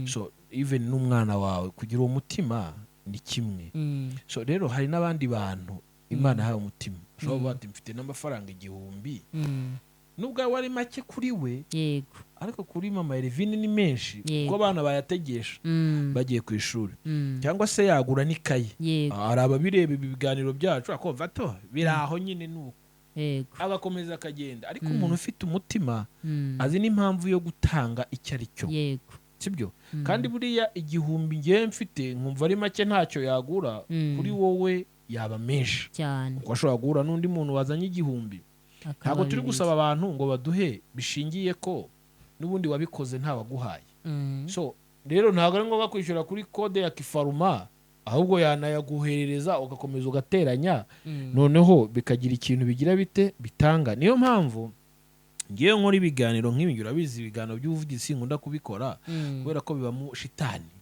D: So even n'umwana wawe kugira uwo mutima ni kimwe. So rero hari n'abandi bantu Imana yahaye umutima, ashobora kuba ati mfite n'amafaranga 1000, nubwo wari make kuri we, ariko kuri mama Elvine ni menshi, kuko abana bayategesha bagiye ku ishuri, cyangwa se yagura n'ikayi. Hari ababireba ibiganiro byacu akumva to biraho nyine nuko agakomeza akagenda. Ariko umuntu ufite umutima azi n'impamvu yo gutanga icyo ari cyo, sibyo? Kandi buriya 1000 ngiye mfite nkumva ari make ntacyo yagura, kuri wowe yaba menshi cyane, kuko ashobora guhura n'undi muntu wazanye 1000. Ntabwo turi gusaba abantu ngo baduhe bishingiye ko n'ubundi wabikoze ntawaguhaye. So rero ntabwo ari ngombwa kwishyura kuri kode ya Kifaruma, ahubwo yanayaguherereza ugakomeza ugateranya, noneho bikagira ikintu bigira bite bitanga. Niyo mpamvu ngiye nkora ibiganiro nk'ibi, urabizi ibiganiro by'ubuvugizi nkunda kubikora kubera ko bibamo shitani.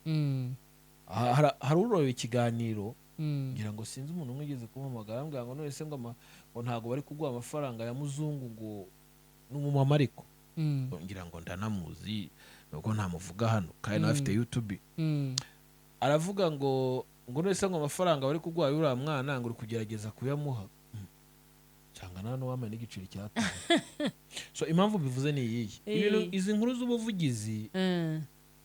D: Hari uroye ikiganiro, ngira ngo sinzi umuntu umwe ugeze kumpamagara ambwira ngo none se ngo ntabwo bari kuguha amafaranga ya muzungu ngo n'umumama, ariko ngira ngo ndanamuzi nubwo ntamuvuga hano kandi nawe afite YouTube. Aravuga ngo none se ngo amafaranga bari kuguha uriya mwana ngo uri kugerageza kuyamuha, cyangwa nano wamenya n'igiceri cyatanu. So impamvu bivuze ni iyi, izi nkuru z'ubuvugizi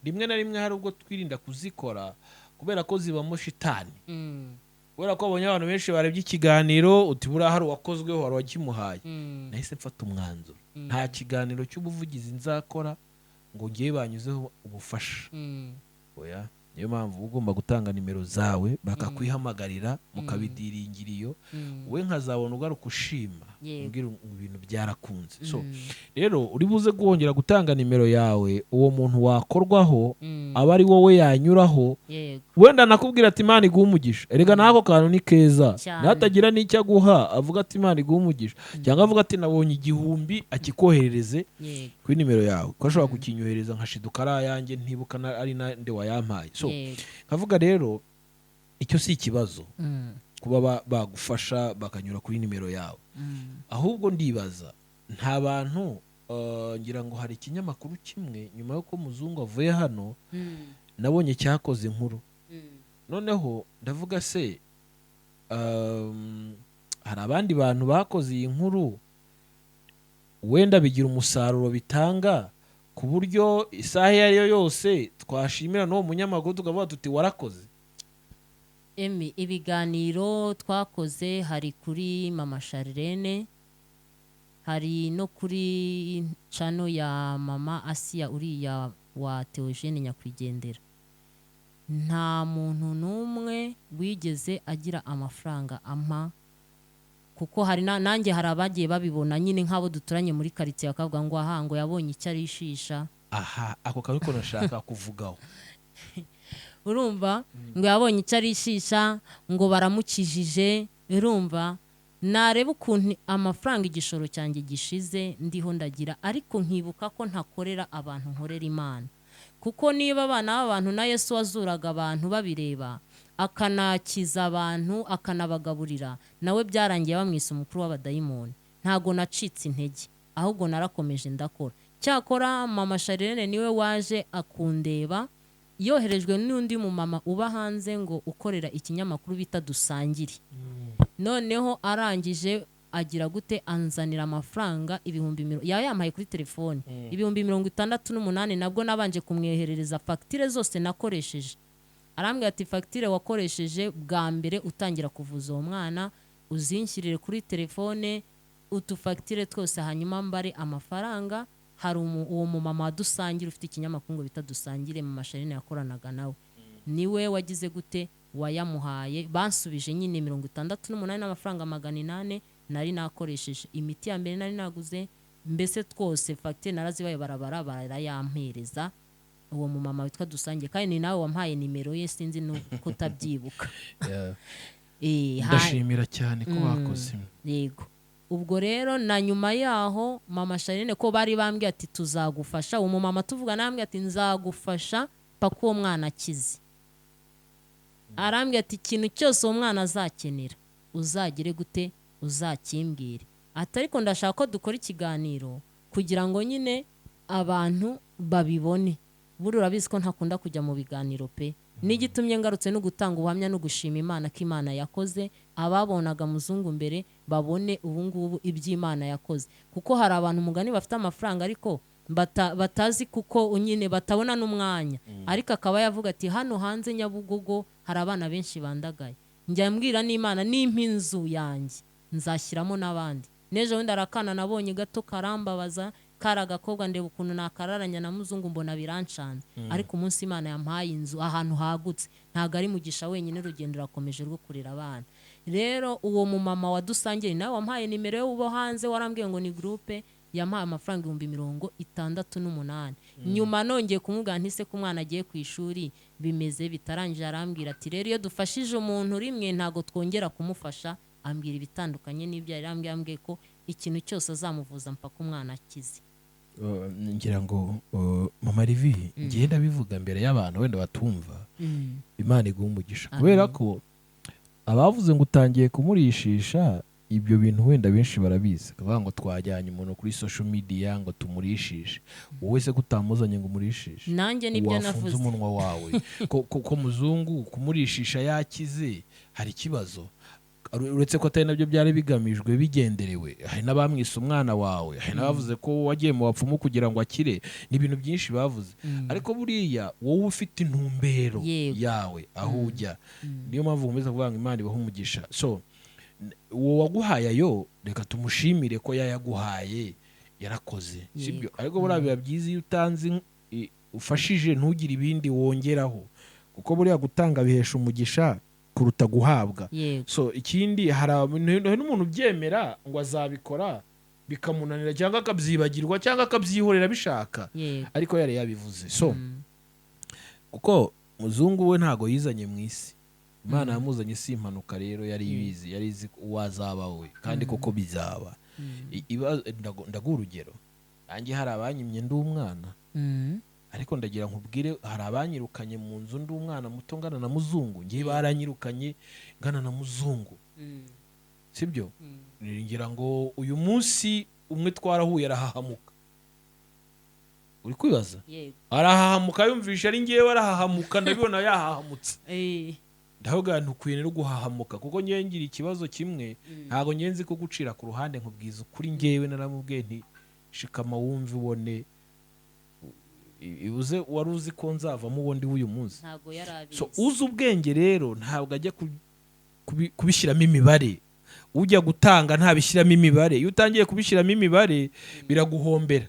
D: rimwe na rimwe hari ubwo twirinda kuzikora kubera ko zibamo shitani. Kubera ko abonye abantu benshi barebye ikiganiro, uti buriya hari uwakozweho, hari uwakimuhaye. Nahise mfata umwanzuro, nta kiganiro cy'ubuvugizi nzakora ngo ngiye banyuzeho ubufasha. Oya, niyo mpamvu ugomba gutanga nimero zawe bakakwihamagarira mukabidiringira iyo, we nkazabona ugaruka ushima umbwira ibintu byarakunze. So rero uri buze guhongera gutanga nimero yawe, uwo muntu wakorwaho aba ari wowe yanyuraho, wenda nakubwira ati Imana iguha umugisha. Erega nako kantu ni keza, natagira n'icyo aguha avuga ati Imana iguha umugisha, cyangwa avuga ati nabonye 1000 akikoherereze kuri nimero yawe, ko ashobora kukinyohereza nkashiduka ari ayanjye ntibuka ari nande wayampaye. So kavuga rero icyo si ikibazo kuba bagufasha bakanyura kuri nimero yawe. Ahubwo ndibaza nta bantu, ngira ngo hari ikinyamakuru kimwe nyuma yuko muzungu avuye hano nabonye cyakoze inkuru, noneho ndavuga se hari abandi bantu bakoze iyi nkuru wenda bigira umusaruro bitanga, ku buryo isaha iyo ari yo yose twashimira n'uwo munyamakuru tukavuga tuti warakoze.
E: Ibiganiro twakoze hari kuri Mama Charlene, hari no kuri channel ya Mama Asia uriya wa Theogene Nyakwigendera. Nta muntu n'umwe wigeze agira amafaranga ampa, kuko hari nanjye hari abagiye babibona nyine nk'abo duturanye muri quartier akavuga ngo aha ngo yabonye icyo arishisha.
D: Aha, ako karuko nashaka kuvugaho.
E: Urumva ngo yabonye icyo arishisha, ngo baramukijije. Urumva nareba ukuntu amafaranga igishoro cyanjye gishize ndiho ndagira, ariko nkibuka ko ntakorera abantu, nkorera Imana. Kuko niba abana b'abantu na Yesu wazuraga abantu babireba, akanakiza abantu, akanabagaburira, nawe byarangiye bamwise umukuru w'abadayimoni. Ntago nacitse intege, ahubwo narakomeje ndakora. Cyakora Mama Charlene niwe waje akundeba, yoherejwe n'undi mu mama uba hanze ngo ukorera ikinyamakuru bita Dusangire. Noneho arangije agira gute, anzanira amafaranga 1000 yayampaye kuri telefone 68,000. Nabwo nabanje kumweherereza facture zose nakoresheje arambwira ati fagitire wakoresheje bwa mbere utangira kuvuza uwo mwana uzinshyirire kuri telefone utufagitire twose hanyuma mbare amafaranga. Hari uwo mumama wadusangira ufite ikinyamakuru bita dusangire mu masharine yakoranaga nawe niwe wagize gute wayamuhaye. Bansubije nyine 68 n'amafaranga 800 nari nakoresheje. Imiti ya mbere nari naguze mbese twose fagitire narazibaye barayampereza. Uwo mumama witwa dusangiye kandi ni nawe wampaye nimero ye sinzi nuko utabyibuka.
D: ndashimira cyane ko bakoze.
E: Yego. Ubwo rero na nyuma yaho mama Charine ko bari bambwiye ati tuzagufasha. Uwo mumama tuvuga nambwiye ati nzagufasha paka uwo mwana akize. Arambwiye ati ikintu cyose uwo mwana azakenera uzagire gute uzakimbwire. Ati ariko ndashaka ko dukora ikiganiro kugira ngo nyine abantu babibone. Buri urabizi ko ntakunda kujya mu biganiro pe. Nigitumye ngarutse no gutanga ubuhamya no gushima Imana ko Imana yakoze ababonaga muzungu mbere babone ubungubu iby'Imana yakoze. Kuko hari abantu mugani bafite amafaranga ariko batazi kuko unyine batabona n'umwanya. Ariko akaba yavuga ati hano hanze Nyabugogo hari abana benshi bandagaye. Njya mbwira n'Imana n'impinzu yanjye nzashyiramo n'abandi. Nejo wenda arakana nabonye gato karambabaza kara gakobwa ndeba ukuntu nakararanya na muzungu mbona birancanze. Ariko umunsi Imana yampaye inzu ahantu hagutse ntago ari mugisha wenyine rugendo rakomeje rwo kurera abana. Rero uwo mumama wadusangiye nawe wampaye nimero yo ubo hanze warambwiye ngo ni groupe yampaye amafaranga 68,000. Nyuma nongeye kumubwira ntise ko umwana agiye ku ishuri bimeze bitarangije arambwira ati rero iyo dufashije umuntu rimwe ntago twongera kumufasha. Ambwira ibitandukanye n'ibyo yarambwiye ko ikintu cyose azamuvuza mpaka umwana akize.
D: Ngira ngo mama Rivi ngenda bivuga mbere y'abantu wenda batumva Imana iguha umugisha kubera ko abavuze ngo utangiye kumurishisha ibyo bintu wenda benshi barabizi kavuga ngo twajyanye umuntu kuri social media ngo tumurishishe wowe se kutamuzanye ngo umurishishe
E: nanjye nibyo navuze
D: umunwa wawe ko muzungu kumurishisha yakize hari kibazo uretse ko atari nabyo byari bigamijwe bigenderewe. Hari n'abamwise umwana wawe, hari n'abavuze ko wagiye mu bapfumu kugira ngo akire, n'ibintu byinshi bavuze. Ariko buriya wowe ufite intumbero yawe aho ujya niyo mpamvu nkomeza kuvuga ngo Imana ibahe umugisha. So uwo waguhaye ayo reka tumushimire ko yayaguhaye yarakoze sibyo. Ariko buriya biba byiza iyo utanze ufashije ntugire ibindi wongeraho kuko buriya gutanga bihesha umugisha kuruta guhabwa. So ikindi hari n'umuntu ubyemera ngo azabikora bikamunanira cyangwa akabyibagirwa cyangwa akabyihorera bishaka ariko yari yabivuze. So kuko muzungu we ntago yizanye mu isi, Imana yamuzanye si impanuka. Rero yari yizi yari izi uwazaba we kandi koko bizaba. Ndaguha urugero, nanjye hari abanyimye ndi umwana ariko ndagira nkubwire hari abanyirukanye mu nzu ndi umwana muto ngana na muzungu, ngiye baranyirukanye ngana na muzungu sibyo. Ngira ngo uyu munsi umwe twarahuye arahahamuka. Uri kwibaza arahahamuka yumvisha ari ngiye warahahamuka ndabibona yahahamutse. Ndavuga ntukwiye no guhahamuka kuko ngiye ngira ikibazo kimwe ntago ngenzi ko gucira ku ruhande nkubwiza ukuri ngewe naramubwiye nti shikama wumve ubone ibuze wari uzi ko nzavamo ubundi w'uyu munsi. So uzi ubwenge rero ntabwo ajya kubishyiramo imibare. Ujya gutanga ntabishyiramo imibare. Iyo utangiye kubishyiramo imibare biraguhombera.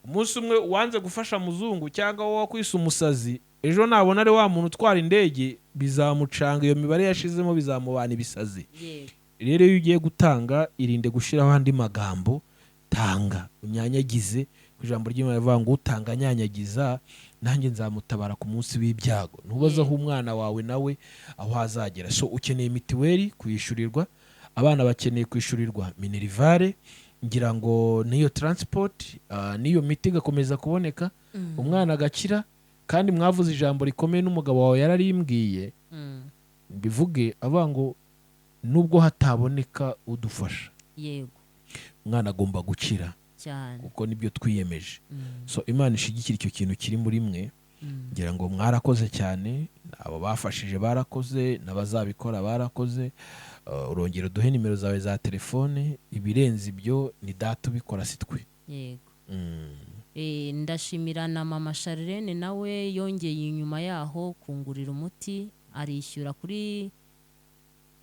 D: Umunsi umwe wanze gufasha muzungu cyangwa wowe wakwisa umusazi, ejo nabona ari wa muntu utwara indege bizamucanga, iyo mibare yashizemo bizamubana ibisazi. Rero iyo ugiye gutanga irinde gushyiraho andi magambo. Tanga unyanyagize. Ijambo ry'Imana rivuga ngo utanga nyanyagiza nanjye nzamutabara ku munsi w'ibyago. Ntubazaho umwana wawe nawe aho azagera. So ukeneye mitiweli kwishyurirwa, abana bakeneye kwishyurirwa minerivare, ngira ngo niyo transport niyo miti gakomeza kuboneka, umwana agakira. Kandi mwavuze ijambo rikomeye n'umugabo wawe yararimbwiye bivuge avuga ngo nubwo hataboneka udufasha umwana agomba gukira kuko nibyo twiyemeje. So Imana ishigikira icyo kintu kiri muri mwe. Ngira ngo mwarakoze cyane, abo bafashije barakoze, n'abazabikora barakoze. Urongero duhe nimero zawe za telefone, ibirenze ibyo ni data ubikora si twe.
E: ndashimira na mama Charlene nawe yongeye inyuma yaho kungurira umuti arishyura kuri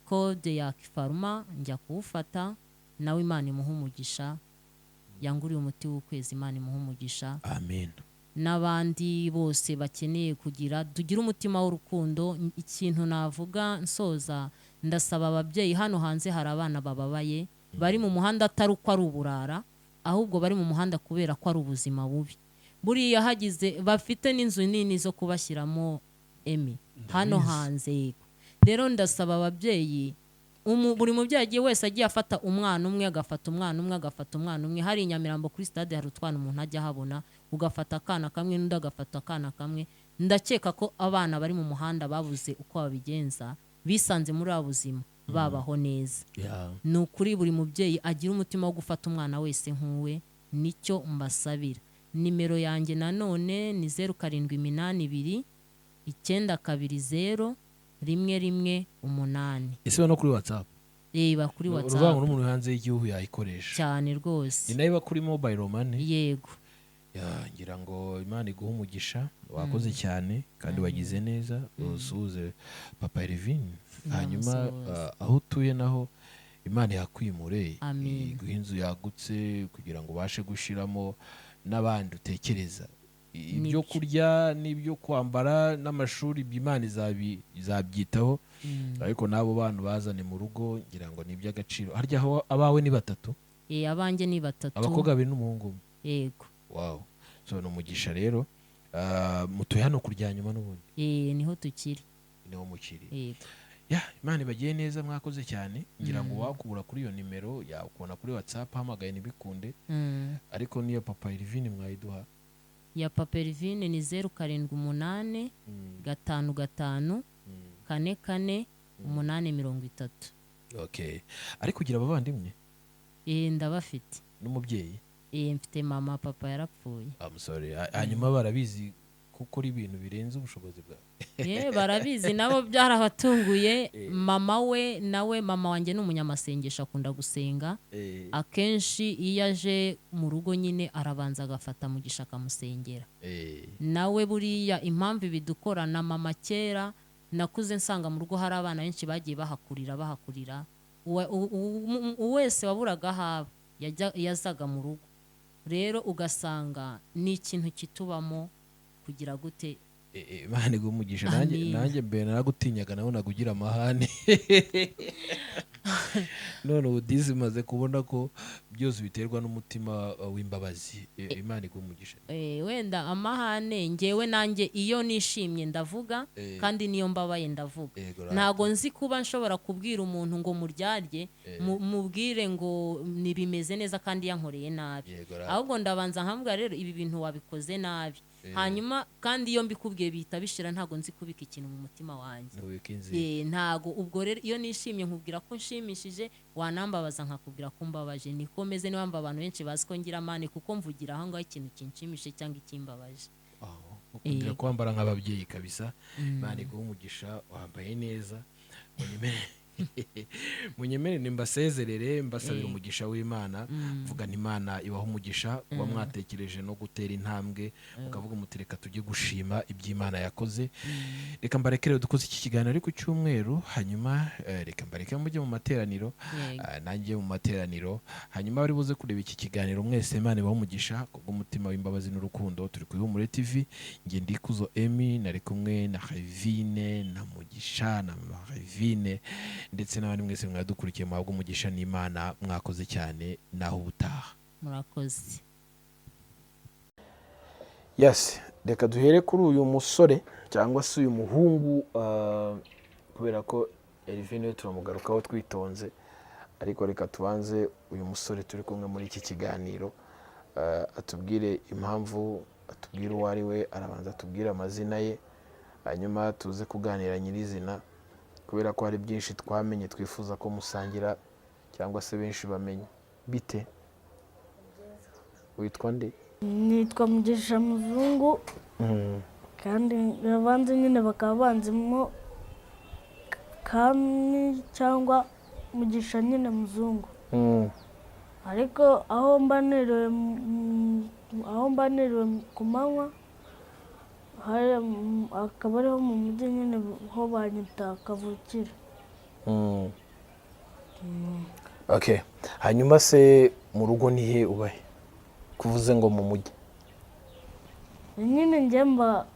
E: kode ya Kifaruma njya kuwufata nawe Imana imuha umugisha yanguriye umuti w'ukwezi Imana imuha umugisha
D: amen.
E: n'abandi bose bakeneye tugira umutima w'urukundo. Ikintu navuga nsoza ndasaba ababyeyi hano hanze hari abana bababaye bari mu muhanda atari uko ari uburara ahubwo bari mu muhanda kubera ko ari ubuzima bubi buriya hagize bafite n'inzu nini zo kubashyiramo hano hanze. Rero ndasaba ababyeyi buri mubyeyi agiye wese agiye afata umwana umwe agafata umwana umwe agafata umwana umwe. Hari Nyamirambo kuri stade hari utwana umuntu ajya habona ugafata akana kamwe n'undi agafata akana kamwe. Ndakeka ko abana bari mu muhanda babuze uko babigenza bisanze muri abuzima babaho neza. Ni ukuri buri mubyeyi agira umutima wo gufata umwana wese nk'uwe nicyo mbasabira. Nimero yanjye nanone ni 0782 920 118.
D: Ese no kuri WhatsApp?
E: Reba kuri WhatsApp.
D: Urubango n'umuntu hanze y'igihugu yayikoresha.
E: Cyane rwose.
D: Ni nayo kuri mobile money.
E: Yego.
D: Ngira ngo Imana iguhe umugisha wakoze cyane kandi wagize neza usuze Papa Elvin. Hanyuma aho utuye naho Imana yakwimure iguhe inzu yagutse kugira ngo ubashe gushiramo n'abandi utekereza ibyo kurya n'ibyo kwambara n'amashuri by'Imana izabyitaho. Ariko nabo bantu bazane mu rugo ngira ngo ni iby'agaciro. Harya abawe ni 3?
E: Abanjye ni 3.
D: Abakobwa 2 n'umuhungu.
E: Yego.
D: Wow. So no mugisha rero mutuye hano kurya nyuma n'ubundi.
E: Niho tukiri.
D: Niho mukiri.
E: Yego.
D: Imana bagiye neza mwakoze cyane ngira ngo wakubura kuri iyo nimero yakubona kuri WhatsApp hamagaye nibikunde. Ariko niyo Papa Elvin mwayiduha.
E: Ya Papa Elvin ni 0788 55 44 830.
D: Okay. Ariko kugira abavandimwe?
E: Ndabafite.
D: N'umubyeyi?
E: Mfite mama papa yarapfuye.
D: I'm sorry. Hanyuma barabizi kuko ibintu birenze ubushobozi bwawe.
E: Barabizi nabo byarabatunguye. Mama we nawe mama wanjye n'umunyamasengesho akunda gusenga. Akenshi iyo aje mu rugo nyine arabanza agafata mugisha akamusengera. Nawe buriya impamvu bidukora na mama kera nakuze nsanga mu rugo hari abana benshi bagiye bahakurira wese waburaga haba yazaga mu rugo. Rero ugasanga ni ikintu kitubamo kugira gute.
D: Imana igumugisha nanjye mbere naragutinyaga nawe nagugira amahane. None ubudizi maze kubona ko byose biterwa n'umutima w'imbabazi. Imana igumugisha.
E: Wenda amahane ngewe nanjye iyo nishimye ndavuga kandi niyo mbabaye ndavuga. Ntago nzi kuba nshobora kubwira umuntu ngo muryarye mubwire ngo nibimeze neza kandi yankoreye nabi. Ahubwo ndabanza nkamubwira rero ibi bintu wabikoze nabi. Hanyuma kandi iyo mbikubwiye bihita bishira ntago nzi kubika ikintu mu mutima wanjye. Ntago ubwo rero iyo nishimye nkubwira ko nshimishije wanambabaza nkakubwira ko mbabaje. Nikomeze niba abantu benshi bazi ko ngira amane kuko mvugira aho ngaho ikintu kinshimishije cyangwa ikimbabaje.
D: Ukundira kwambara nk'ababyeyi kabisa. Imana iguhe umugisha wambaye neza. Munyemere nimbasezerere mbasabira umugisha w'Imana. Vuga n'Imana ibaho umugisha kuba mwatekereje no gutera intambwe mukavuga mutereka tujye gushima iby'Imana yakoze. Reka mbarekere dukoze iki kiganiro ari ku cyumweru hanyuma reka mbareke mujye mu materaniro nanjye mu materaniro hanyuma bari buze kureba iki kiganiro mwese. Imana ibaho umugisha kubw'umutima w'imbabazi n'urukundo. Turi kuri Humure TV nge Ndikuzo Emmy nari kumwe na Revine na Mugisha na Revine ndetse n'abandi mwese mwadukurikiye muhabwa umugisha n'Imana. Mwakoze cyane naho ubutaha.
E: Murakoze.
B: Yes, reka duhere kuri uyu musore cyangwa se uyu muhungu kubera ko Elvin turamugarukaho twitonze, ariko reka tubanze uyu musore turi kumwe muri iki kiganiro atubwire impamvu, atubwire uwo ari we, arabanza atubwire amazina ye hanyuma tuze kuganira nyirizina kubera ko hari byinshi twamenye twifuza ko musangira cyangwa se benshi bamenye. Bite? Witwa nde?
A: Nitwa Mugisha Muzungu. Kandi abanze nyine bakaba banzimo Kami cyangwa Mugisha nyine Muzungu. ariko aho mba niriwe ku manywa akaba ariho mu mujyi nyine ho banyita kavukire.
B: Okay, hanyuma se mu rugo ni he ubahe kuvuze ngo mu mujyi?
A: Nyine njye mba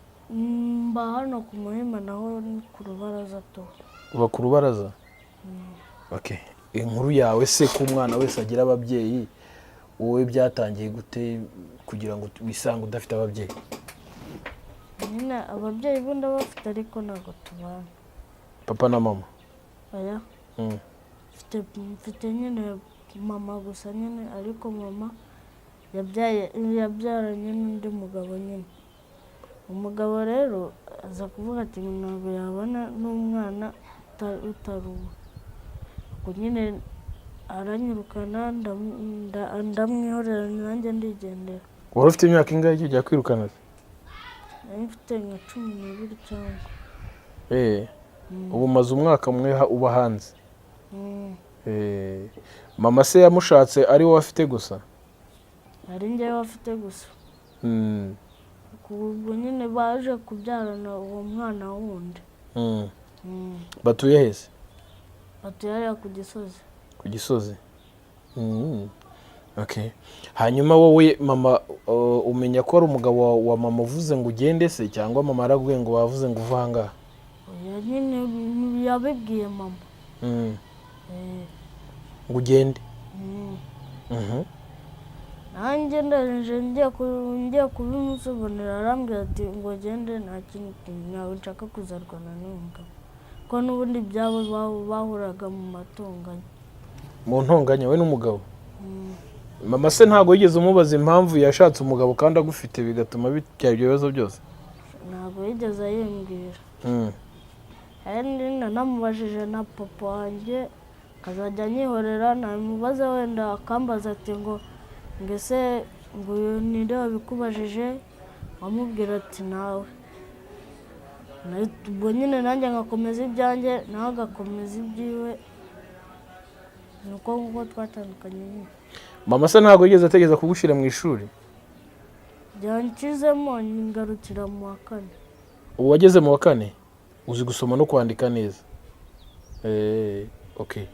A: hano ku Muhima naho ni ku rubaraza tu.
B: Uba ku rubaraza? Okay, inkuru yawe se ko umwana wese agira ababyeyi, wowe byatangiye gute kugira ngo wisange udafite ababyeyi?
A: Nyine ababyeyi bo ndabafite ariko ntabwo tubana.
B: Papa na mama?
A: Oya. Mfite nyine mama gusa nyine, ariko mama yabyaranye n'undi mugabo nyine. Umugabo rero aza kuvuga ati ntabwo yabona n'umwana utari uwe. Ubwo nyine aranyirukana ndamwihorera nanjye ndigendera.
B: Wari ufite imyaka ingahe ujya kwirukana?
A: Nari mfite nka 12 cyangwa.
B: Ubu umaze umwaka umwe uba hanze? Mama se yamushatse ari wowe afite gusa?
A: Ari njyewe afite gusa. Ubwo nyine baje kubyarana uwo mwana wundi.
B: Batuye hese?
A: Batuye hariya ku Gisozi.
B: Ku Gisozi? Okay. Hanyuma wowe mama umenya ko ari umugabo wa mama uvuze ngo ugende se, cyangwa mama arabwiye ngo wavuze ngo uva ahangaha?
A: Oya, nyine yabibwiye mama.
B: Ngo ugende?
A: Nanjye ndaje ngiye kubimusobanurira, arambwira ati ngo gende nta kintu ntawe nshaka kuzarwana n'umugabo, ko n'ubundi byabo bahuraga mu matonganya.
B: Mu ntonganya we n'umugabo? Mama se ntabwo yigeze umubaza impamvu yashatse umugabo kandi agufite bigatuma bitya ibyo bibazo byose?
A: Ntabwo yigeze ayimbwira. Namubajije na papa wanjye akazajya anyihorera, namubaza wenda akambaza ati ngo ngese ngo ninde wabikubajije, amubwira ati nawe. Ubwo nyine nanjye ngakomeza ibyanjye nawe agakomeza ibyiwe, nuko nguko twatandukanye nyine.
B: Mama se ntabwo yigeze ategeza kugushyira mu ishuri?
A: Byanshizemo ngarukira mu wa 4.
B: Ubu wageze mu wa 4? Uzi gusoma no kwandika neza? Okay.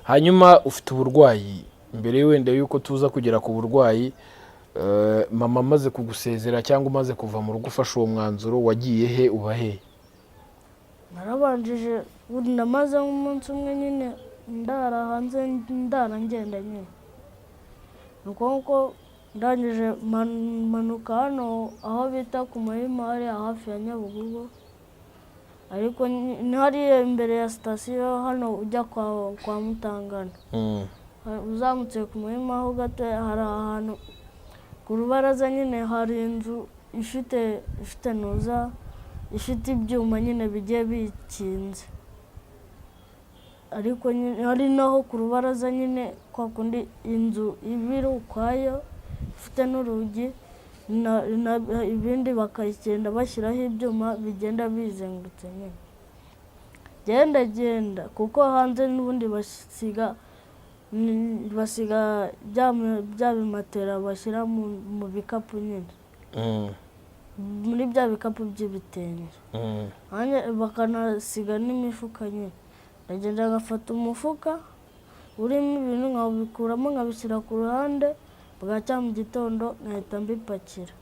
B: Hanyuma ufite uburwayi, mbere wenda yuko tuza kugera ku burwayi, mama amaze kugusezera cyangwa umaze kuva mu rugo ufashe uwo mwanzuro, wagiye he uba he?
A: Narabanjije namaze nk'umunsi umwe nyine ndara hanze, ndara ngenda nyine. Nuko ndangije manuka hano aho bita ku Muhima hariya hafi ya Nyabugogo, ariko hariya imbere ya sitasiyo hano ujya kwa Mutangana. Uzamutse ku Muhima aho gato hari ahantu ku rubaraza nyine hari inzu ifite ibyuma nyine bigiye bikinze, ariko hari naho ku rubaraza nyine kwa kundi inzu ibiri ukwayo ifite n'urugi, ibindi bakagenda bashyiraho ibyuma bigenda bizengurutse nyine. Genda kuko hanze n'ubundi basiga bya bimatera bashyira mu bikapu nyine, muri bya bikapu by'ibitenge, bakanasiga n'imifuka nyine. Ndagenda ngafata umufuka urimo ibintu nkabikuramo nkabishyira ku ruhande, bwacya mu gitondo nkahita mbipakira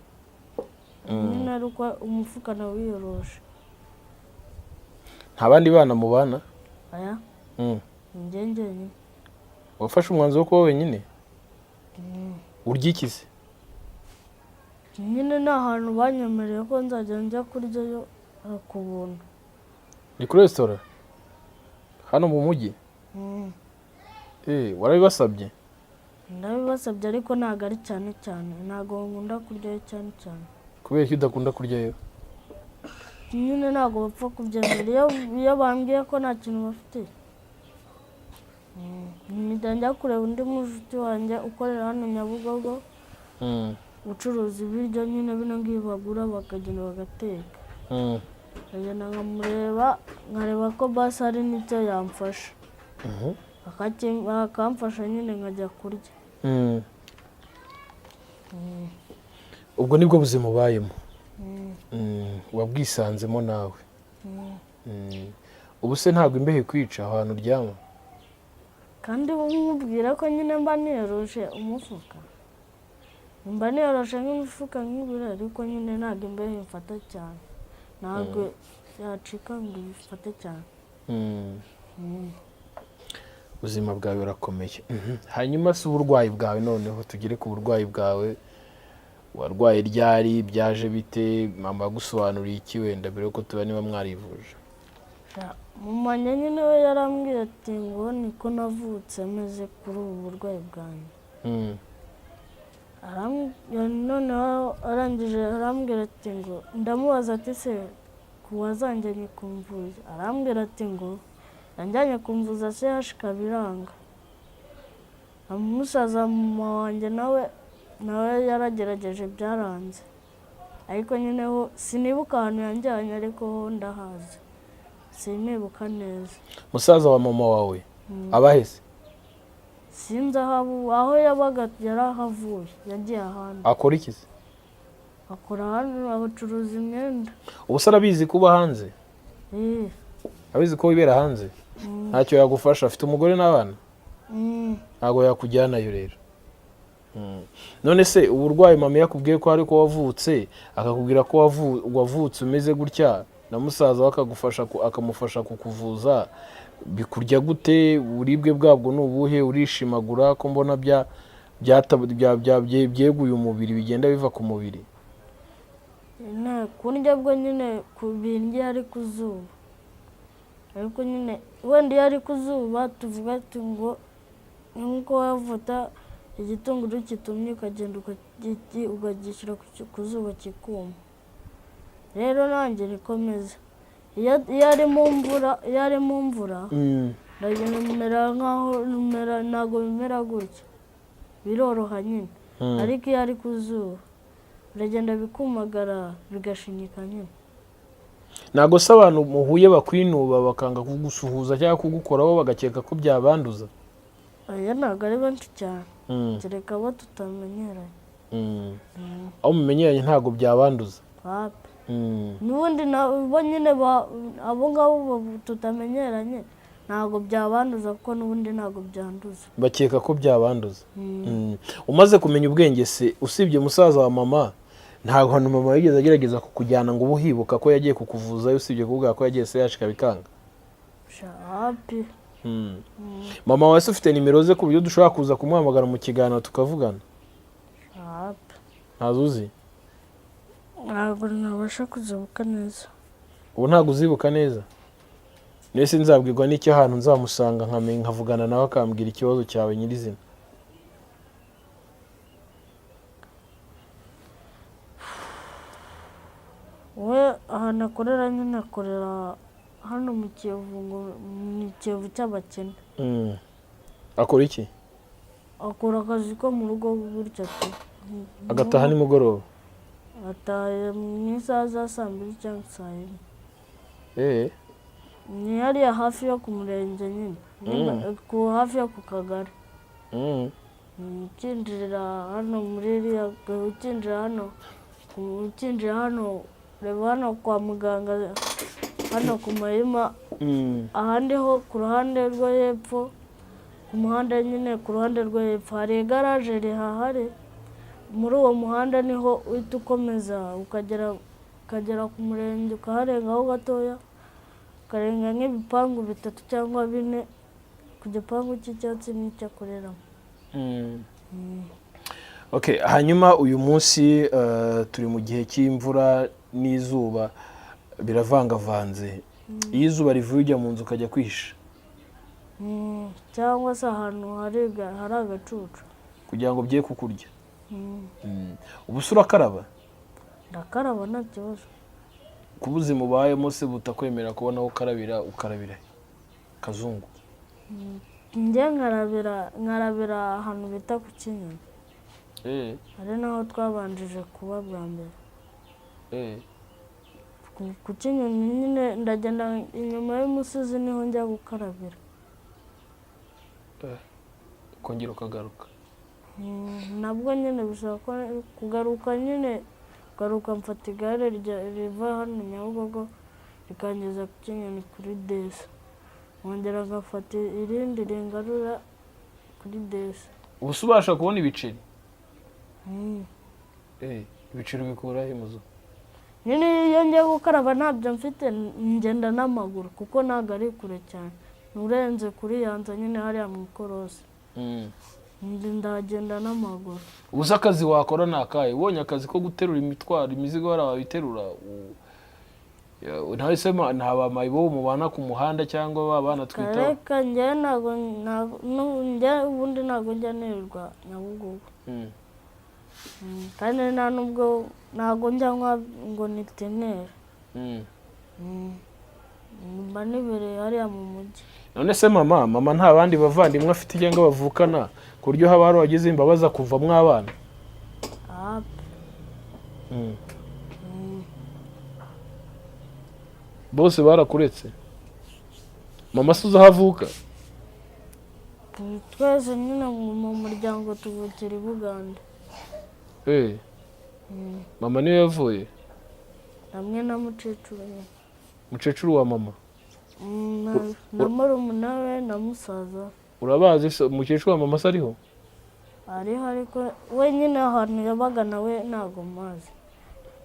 A: nyine, ariko umufuka nawiyoroshe.
B: Nta bandi bana mubana?
A: Aya, njye nyine.
B: Wafashe umwanzuro wo kuba wenyine? Urya iki se?
A: Nyine ni ahantu banyemereye ko nzajya njya kuryayo ku buntu.
B: Ni kuri resitora hano mu mujyi? Warabibasabye?
A: Ndabibasabye ariko ntabwo ari cyane, ntabwo nkunda kuryayo cyane.
B: Kubera ko udakunda kuryayo?
A: Nyine ntabwo bapfa kubyemera iyo bambwiye ko nta kintu bafite. Njya kureba undi mushuti wanjye ukorera hano Nyabugogo, ucuruza ibiryo nyine bino ngibi bagura bakagenda bagateka. Nkagenda nkamureba, nkareba ko basi hari n'icyo yamfasha, akamfasha nyine nkajya kurya.
B: ubwo nibwo buzima ubayemo. Wabwisanzemo nawe. Ubu se ntabwo imbeho ikwica ahantu uryama?
A: kandi nkubwira ko nyine mba niyoroshe umufuka, mba niyoroshe nk'imifuka nk'ibiri, ariko nyine ntabwo imbeho imfata cyane, ntabwo yacika ngo ifate cyane.
B: Ubuzima bwawe burakomeye. Hanyuma se uburwayi bwawe, noneho tugere ku burwayi bwawe. Warwaye ryari, byaje bite, mama yagusobanuriye iki wenda mbere yuko tuba niba mwarivuje?
A: Mama nyine we yarambwiye ati ngo niko navutse meze kuri ubu burwayi bwanjye. Noneho arangije arambwira ati ngo, ndamubaza ati se kuwazanjyanye kumvuza? Arambwira ati ngo yanjyanye kumvuza CHK biranga. Umusaza mama wanjye nawe yaragerageje byaranze, ariko nyine ho sinibuka ahantu yanjyanye, ariko ho ndahazi, sinibuka neza.
B: Musaza wa mama wawe abahese?
A: Sinzi aho yabaga, yarahavuye, yagiye ahandi.
B: Akora iki se?
A: Akora hano, abacuruza imyenda.
B: Ubu se arabizi kuba hanze? Abizi ko wibera hanze? Ntacyo yagufasha? Afite umugore n'abana? Ntabwo yakujyanayo rero. None se uburwayi mama yakubwiye ko ariko wavutse, akakubwira ko wavutse umeze gutya, na musaza we akamufasha kukuvuza, bikurya gute? Uburibwe bwabwo ni ubuhe? Urishimagura ko mbona byeguye umubiri, bigenda biva ku mubiri?
A: Kurya bwo nyine kubindya ari ku zuba, ariko nyine wenda iyo ari ku zuba tuvuga ati ngo nk'uko wavuta igitunguru kitumye ukagenda ukagishyira ku zuba kikuma, rero nanjye nikomeza. Iyo ari mu mvura ndagenda bimera nk'aho ntabwo bimera gutya, biroroha nyine, ariko iyo ari ku zuba biragenda bikumagara bigashinyika nyine.
B: Ntabwo se abantu muhuye bakwinuba bakanga kugusuhuza cyangwa kugukoraho bagakeka ko byabanduza?
A: Aya ntabwo ari benshi cyane, kereka abo tutamenyeranye.
B: Aho mumenyeranye ntabwo byabanduza?
A: N'ubundi bo nyine abo ngabo tutamenyeranye ntabwo byabanduza, kuko n'ubundi ntabwo byanduza.
B: Bakeka ko byabanduza. Umaze kumenya ubwenge se, usibye musaza wa mama, ntabwo hano mama yigeze agerageza kukujyana ngo ubuhibuka ko yagiye kukuvuza, usibye kuvuga ko yagiye CHK bikanga? Mama wawe se ufite nimero ze ku buryo dushobora kuza kumuhamagara mu kiganiro tukavugana? Ntazo uzi?
A: Ntabwo nabasha kuzibuka neza.
B: Ubu ntabwo uzibuka neza? Nese nzabwirwa n'icyo ahantu nzamusanga nkavugana nawe akambwira ikibazo cyawe nyirizina?
A: We ahantu akorera nyine akorera hano mu Kiyovu, ngo ni Kiyovu cy'abakene.
B: Akora iki?
A: Akora akazi ko mu rugo gutya ati.
B: Agataha nimugoroba?
A: Ataha mu isaha za 2 cyangwa 4. Ni hariya hafi yo ku murenge nyine, hafi yo ku kagari. Ukinjira hano muri iriya, ukinjira hano, reba hano kwa muganga, hano ku Mahima, ahandi ho ku ruhande rwo hepfo, ku muhanda nyine ku ruhande rwo hepfo hari igaraje rihahari. Muri uwo muhanda niho uhita ukomeza ukagera ku murenge, ukaharengaho gatoya, ukarenga nk'ibipangu 3 cyangwa 4, ku gipangu cy'icyatsi n'icyo akoreramo.
B: Hanyuma uyu munsi turi mu gihe cy'imvura n'izuba biravangavanze. Iyo izuba rivuye ujya mu nzu ukajya kwihisha?
A: Cyangwa se ahantu hari agacucu
B: kugira ngo bye kukurya? Ubu se urakaraba?
A: Ndakaraba nta kibazo.
B: Ku buzima ubayemo se butakwemera kubona aho ukarabira, ukarabira Kazungu?
A: Njye nkarabira ahantu bita ku Kinyoni. Ari naho twabanjije kuba bwa mbere. Ku Kinyoni nyine ndagenda inyuma y'umusozi niho njya gukarabira.
B: Kongera ukagaruka?
A: nabwo nyine bisaba ko kugaruka mfata igare riva hano Nyabugogo rikangeza ku Kinyoni kuri desi, nkongera ngafata irindi ringarura kuri desi.
B: ubu se ubasha kubona ibiceri? Ibiceri bikura he muzo?
A: nyine iyo ngiye gukaraba ntabyo mfite, ngenda n'amaguru kuko ntabwo ari kure cyane, urenze kuri yanza nyine hariya mu ikorosi ndagenda n'amaguru.
B: ubu se akazi wakora ni akahe? ubonye akazi ko guterura imizigo hari ababiterura, nta bamayibo mubana ku muhanda cyangwa babana twitaho?
A: Reka njyewe ubundi ntabwo njya nirirwa Nyabugogo, kandi nta nubwo ntabwo njya ngo ni teneri, mba nibereye hariya mu mujyi.
B: none se mama nta bandi bavandimwe afite cyangwa bavukana ku buryo haba hari uwagize imbabazi akuvamo abana? bose barakuretse? mama se uzi aho avuka?
A: twese nyine mu muryango tuvukira i Buganda.
B: mama niyo yavuye?
A: hamwe na mukecuru nyine.
B: mukecuru wa mama?
A: na murumuna we na musaza.
B: urabazi se umukecuru wa mama se ariho?
A: ariho, ariko we nyine ahantu yabaga nawe ntabwo mazi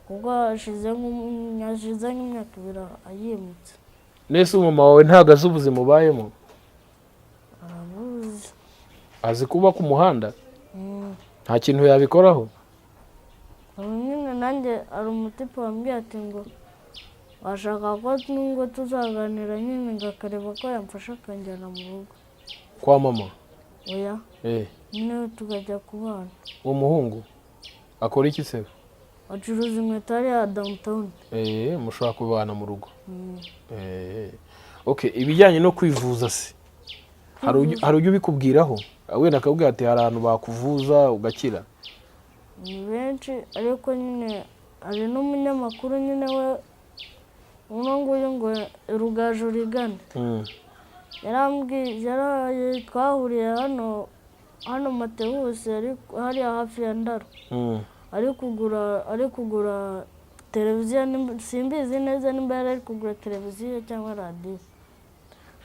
A: kuko hashize nk'imyaka 2 ayimutse.
B: nese mama wawe ntabwo azi ubuzima ubayemo?
A: arabuzi.
B: azi kuba ku muhanda? nta kintu yabikoraho?
A: nyine nanjye ari umutipe wambwiye ati ngo washaka ko nubwo tuzaganira nyine ngakareba ko yamfasha akanjyana mu rugo
B: kwa mama.
A: oya nyine tukajya kubana.
B: uwo muhungu akora iki se?
A: acuruza inkweto hariya downtown.
B: mushobora kubana mu rugo. okay, ibijyanye no kwivuza se hari ujya ubikubwiraho wenda akabwira ati hari ahantu bakuvuza ugakira?
A: ni benshi, ariko nyine hari n'umunyamakuru nyine we uno nguyu ngo Rugaju Rigana yarambwiye twahuriye hano Matewusi hariya hafi ya Ndaro, ari kugura televiziyo, simbizi neza nimba yari kugura televiziyo cyangwa radiyo.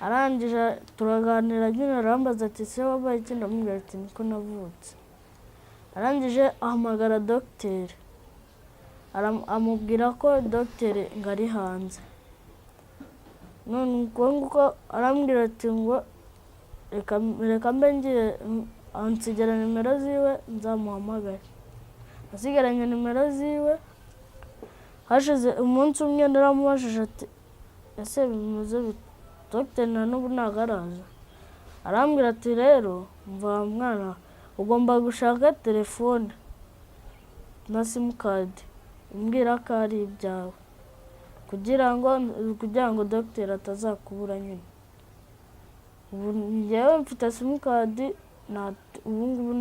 A: arangije turaganira nyine arambaza ati se wabaye iki, ndamubwira ati niko navutse. arangije ahamagara dogiteri amubwira ko dogiteri ngo ari hanze. none ubwo nguko arambwira ati ngo reka mbe ngiye ansigara nimero ziwe nzamuhamagare. asigaranye nimero ziwe, hashize umunsi umwe naramubajije ati ese bimeze bite, dogiteri na n'ubu ntabwo araza. arambwira ati rero mva mwana ugomba gushaka telefone na simukadi umbwira ko ari ibyawe kugira ngo dogiteri atazakubura nyine. ubu njyewe mfite simukadi, ubu ngubu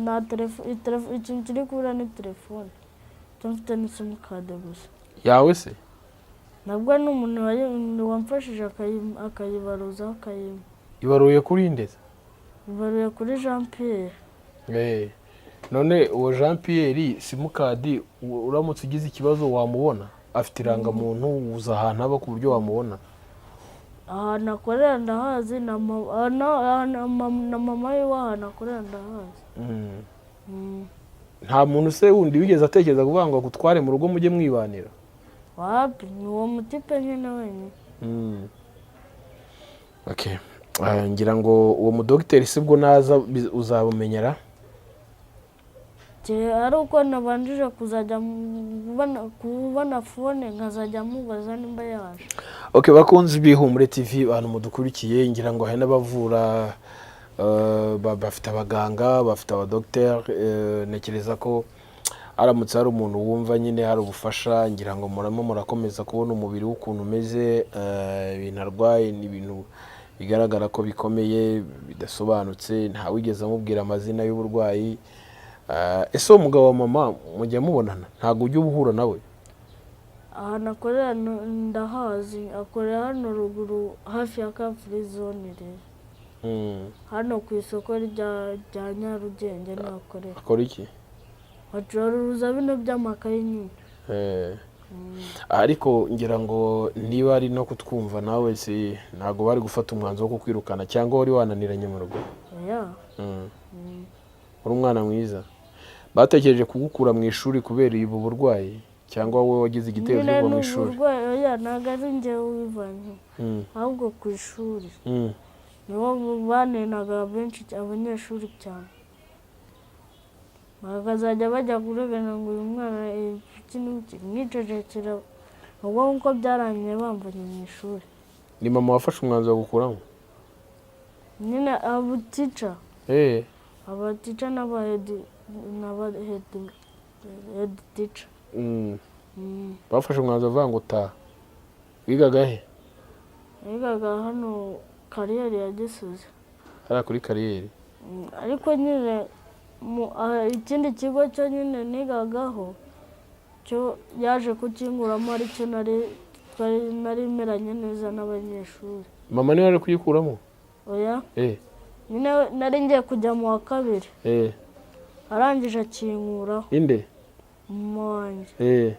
A: nta telefone, ikintu kiri kubura ni telefone, icyo mfite ni simukadi gusa.
B: yawe se?
A: nabwo ni umuntu wamfashije akayibaruzaho akayima.
B: ibaruye kuri ndetse?
A: ibaruye kuri Jean Pierre.
B: none uwo Jean Pierre simukadi uramutse ugize ikibazo wamubona? afite irangamuntu, uza ahantu aba ku buryo wamubona?
A: ahantu akorera ndahazi, na mama we w'ahantu akorera ndahazi.
B: nta muntu se wundi wigeze atekereza kuvuga ngo agutware mu rugo mujye mwibanira?
A: wapi, ni uwo mutipe nyine wenyine.
B: okay, ngira ngo uwo mudogiteri si bwo naza uzabumenyera?
A: ari uko nabanjije kuzajya kubona fone nkazajya mubaza nimba yaje.
B: okay, bakunzi b'Ihumure TV abantu mudukurikiye, ngira ngo hari n'abavura bafite abaganga, bafite abadogiteri. Nekereza ko aramutse hari umuntu wumva nyine hari ubufasha, ngira ngo murakomeza kubona umubiri w'ukuntu umeze. ibintu arwaye ni ibintu bigaragara ko bikomeye bidasobanutse, nta wigeze amubwira amazina y'uburwayi. ese uwo mugabo wa mama mujya mubonana? ntabwo ujya uhura nawe?
A: ahantu akorera ndahazi, akorera hano ruguru hafi ya Car Free Zone rero. hano ku isoko rya Nyarugenge niho akorera.
B: akora iki?
A: Acuruza bino by'amakaye nyine.
B: Ariko ngira ngo niba ari no kutwumva nawe si ntago bari gufata umwanzuro wo kukwirukana cyangwa wari wananiranye mu rugo? Uri umwana mwiza. Batekereje kugukura mu ishuri kubera ubu burwayi cyangwa wowe wagize igitero cyo kuva mu ishuri?
A: Ntabwo ari njyewe wivanye, ahubwo ku ishuri nibo banenaga benshi abanyeshuri cyane, bakazajya bajya kuregana ngo uyu mwana iki n'iki, mwicecekera. Ubwo nguko byarangiye bamvanye mu ishuri.
B: Ni mama wafashe umwanzuro wo gukuramo?
A: Nyine abutica abatica n'abahedi tica.
B: Bafashe umwanzuro uvuga ngo utaha. Wigaga he?
A: Nigaga hano kariyeri ya Gisozi.
B: Hariya kuri kariyeri?
A: Ariko nyine ikindi kigo cyo nyine nigagaho cyo yaje kukinguramo, aricyo nari meranye neza n'abanyeshuri.
B: Mama niwe yaje kuyikuramo?
A: Oya, nyine nari ngiye kujya mu wa kabiri, arangije akinkuraho.
B: Inde?
A: Mama wanjye.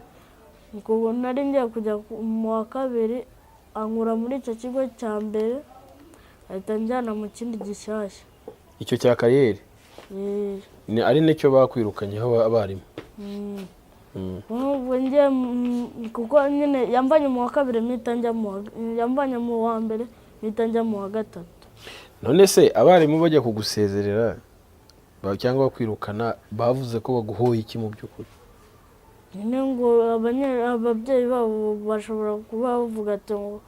A: Ubwo nari ngiye kujya mu wa kabiri, ankura muri icyo kigo cya mbere ahita njyana mu kindi gishyashya.
B: Icyo cya kariyeri? Ari nicyo bakwirukanyeho abarimu?
A: Ubwo ngiye kuko nyine yambanye mu wa kabiri yambanye mu wa mbere mpita njya mu wa gatatu.
B: None se abarimu bajya kugusezerera cyangwa kwirukana bavuze ko baguhoye iki mu by'ukuri?
A: Nyine ngo ababyeyi babo bashobora kuba bavuga ati ngo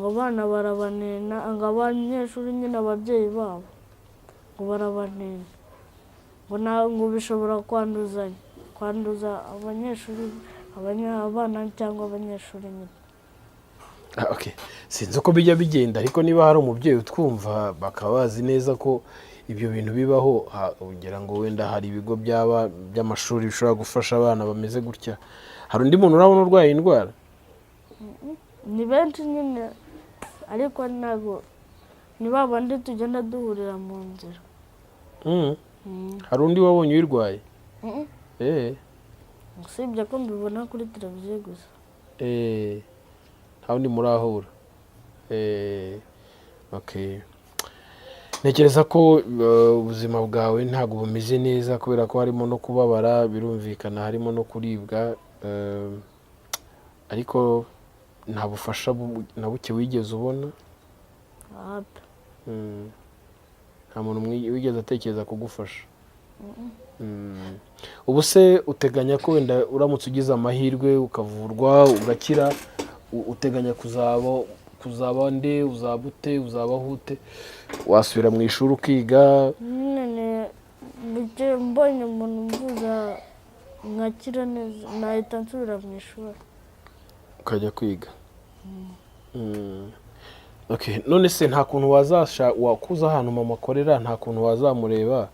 A: abana barabanena, ngo abanyeshuri nyine ababyeyi babo ngo barabanena, ngo bishobora kwanduza abanyeshuri, abana cyangwa abanyeshuri nyine.
B: Sinzi uko bijya bigenda, ariko niba hari umubyeyi utwumva bakaba bazi neza ko ibyo bintu bibaho, ugira ngo wenda hari ibigo by'amashuri bishobora gufasha abana bameze gutya. Hari undi muntu urabona urwaye indwara?
A: Ni benshi nyine, ariko ntabwo ni ba bandi tugenda duhurira mu nzira.
B: Hari undi wabonye uyirwaye?
A: Usibye ko mbibona kuri televiziyo gusa.
B: Nta wundi murahura? Ntekereza ko ubuzima bwawe ntabwo bumeze neza kubera ko harimo no kubabara, birumvikana harimo no kuribwa, ariko nta bufasha na buke wigeze ubona? Nta muntu wigeze atekereza kugufasha? Ubu se uteganya ko wenda uramutse ugize amahirwe ukavurwa ugakira, uteganya kuzaba nde, uzaba ute, uzabaho ute? Wasubira mu ishuri ukiga?
A: Mbonye umuntu mvuza nkakira neza nahita nsubira mu ishuri
B: ukajya kwiga. None se nta kuntu wakuza ahantu mama akorera, nta kuntu wazamureba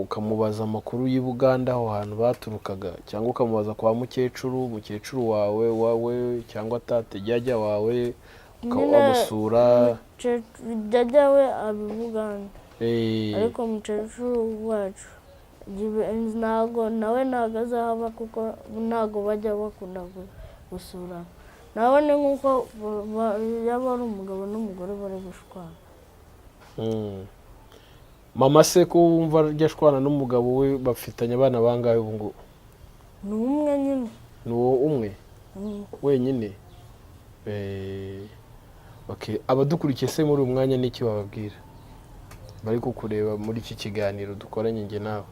B: ukamubaza amakuru y'i Buganda aho hantu baturukaga, cyangwa ukamubaza kwa mukecuru wawe cyangwa tate jyajya wawe ukamusura?
A: Jyajya we aba i Buganda, ariko mukecuru wacu nawe ntabwo azahaba kuko ntabwo bajya bakunda gusura. Nawe ni nk'uko yaba ari umugabo n'umugore bari gushwana.
B: Mama se ko wumva arya ashwana n'umugabo we, bafitanye abana bangahe ubu ngubu?
A: Ni umwe nyine.
B: Ni uwo umwe wenyine? Abadukurikiye se muri uyu mwanya n'iki bababwira bari kukureba muri iki kiganiro dukoranye njye nawe?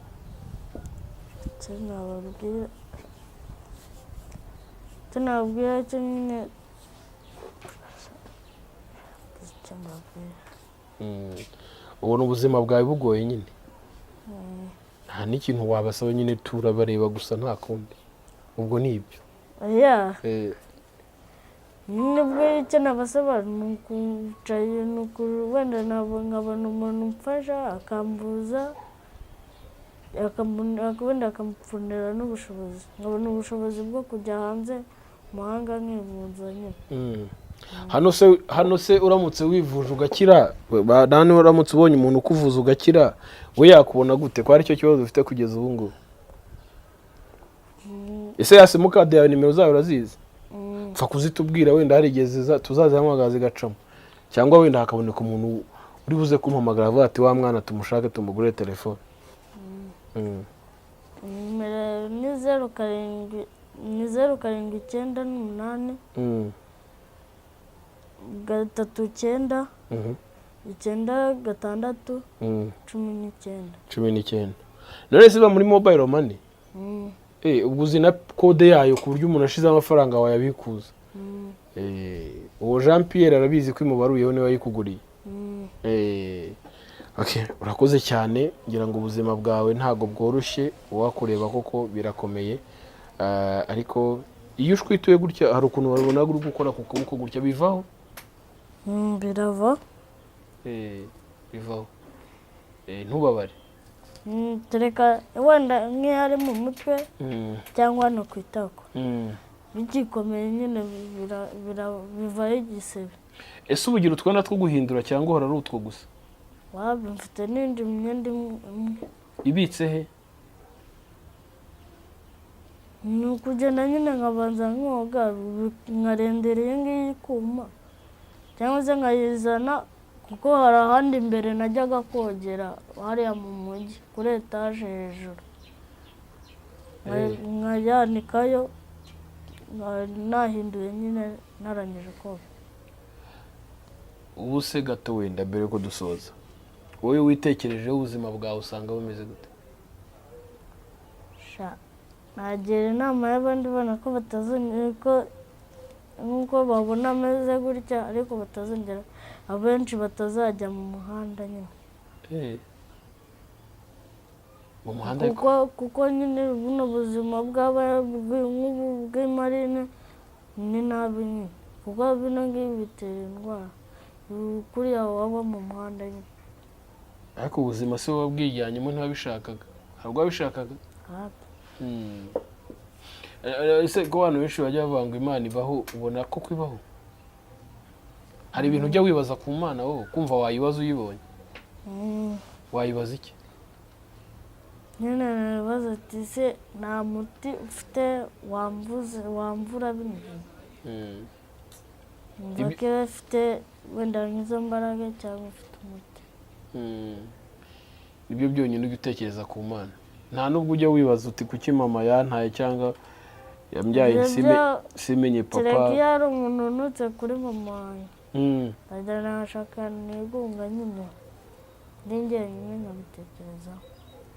A: Nababwira cyo nyine
B: ubona ubuzima bwawe bugoye nyine, nta n'ikintu wabasaba, nyine turabareba gusa nta kundi. Ubwo ni ibyo?
A: nibwo icyo nabasaba ni ukucaye, wenda nkabona umuntu umfasha akambuza, wenda akamupfunira n'ubushobozi, nkabona ubushobozi bwo kujya hanze mu mahanga nkivuza nyine.
B: hano se uramutse wivuje ugakira hano uramutse ubonye umuntu ukuvuza ugakira we yakubona gute ko aricyo kibazo ufite kugeza ubu ngubu? Ese ya simukadi yawe nimero zawe urazizi? Pfa kuzitubwira wenda harigeze tuzazihamagara zigacamo, cyangwa wenda hakaboneka umuntu uri buze kumpamagara avuga ati wa mwana tumushake tumugure telefone.
A: Nimero ni 0798 39 9
B: 19. None se ba muri mobile money? Ubwo uzi na kode yayo ku buryo umuntu ashize amafaranga wayabikuza. Uwo Jean Pierre arabizi ko imubaruyeho niwe yayikuguriye. Okay, urakoze cyane, ngira ngo ubuzima bwawe ntago bworoshye, uwakureba koko birakomeye. Ariko iyo ushwituye gutya hari ukuntu babona uri gukora ku kuboko gutya bivaho?
A: Birava.
B: Bivaho. Ntubabare.
A: Tereka wenda nk'ihari mu mutwe cyangwa no kwitako. Bigikomeye nyine bivaho igisebe.
B: Ese ubugira utwana two guhindura cyangwa uhora ari utwo gusa?
A: Wabi mfite n'indi myenda
B: ibitse he?
A: Ni ukugenda nyine nkabanza nkoga nkarendera iyi ngiyi kuma cyangwa se nkayizana, kuko hari ahandi imbere najyaga kogera hariya mu mujyi kuri etaje hejuru, nkayanikayo nahinduye nyine narangije koga.
B: Ubu se gato wenda mbere ko dusoza, wowe witekerejeho ubuzima bwawe usanga bumeze gute?
A: Nagira inama y'abandi bana ko batazongera nk'uko babona ameze gutya, ariko batazongera, abenshi batazajya mu muhanda nyine.
B: Mu muhanda
A: kuko nyine buno buzima bw'imarine ni nabi nyine, kuko bino ngibi bitera indwara kuriya waba mu muhanda nyine.
B: Ariko ubuzima se wowe bwijyanyemo ntabishakaga? Ntabwo wabishakaga? Ese ko abantu benshi bajya bavuga ngo Imana ibaho, ubona ko kwibaho? Hari ibintu ujya wibaza ku Mana wowe kumva wayibaza uyibonye? Wayibaza iki?
A: Nyine nabaza ati se nta muti ufite wamvura bino bintu? Ko ufite wenda nk'izo mbaraga cyangwa ufite umuti.
B: Nibyo byonyine ujya utekereza ku Mana? Nta nubwo ujya wibaza uti kuki mama yantaye cyangwa yambyaye simenye papa?
A: Kereka iyo hari umuntu unutse kuri mama wanjye ajya nashaka nigunga nyine ndi njyenyine nkabitekerezaho.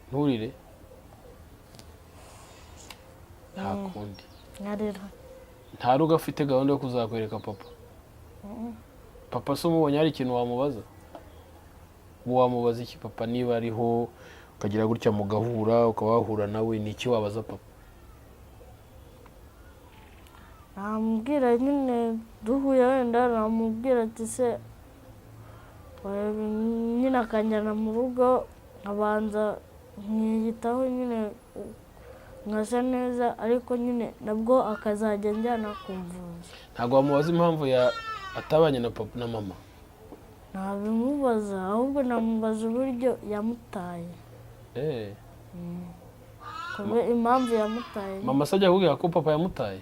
B: Nturire? Nta kundi
A: nkarira.
B: Nta rugo afite gahunda yo kuzakwereka papa? Papa se umubonye hari ikintu wamubaza? Wamubaza iki papa niba ariho ukagira gutya mugahura ukaba wahura nawe, ni iki wabaza papa?
A: Namubwira nyine duhuye wenda namubwira ati se nyine akanjyana mu rugo nkabanza nkiyitaho nyine nkasa neza, ariko nyine nabwo akazajya njyana kumvuza.
B: Ntabwo wamubaza impamvu atabanye na papa na mama?
A: Ntabimubaza, ahubwo namubaza uburyo yamutaye. Impamvu yamutaye.
B: Mama se ajya akubwira ko papa yamutaye?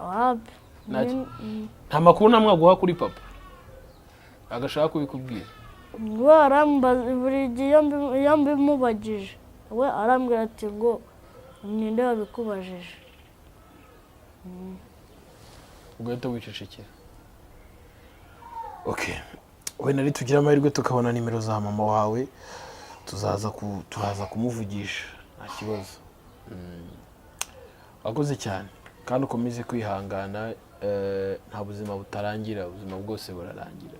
A: Wapi.
B: Nta makuru namwe aguha kuri papa agashaka kubikubwira?
A: We arambaza buri gihe iyo mbimubagije, we arambwira ati ngo ninde wabikubajije.
B: Ugahita wicecekera. Okay, we nari tugira amahirwe tukabona nimero za mama wawe, turaza kumuvugisha nta kibazo. Wakoze cyane kandi ukomeze kwihangana, nta buzima butarangira, ubuzima bwose burarangira.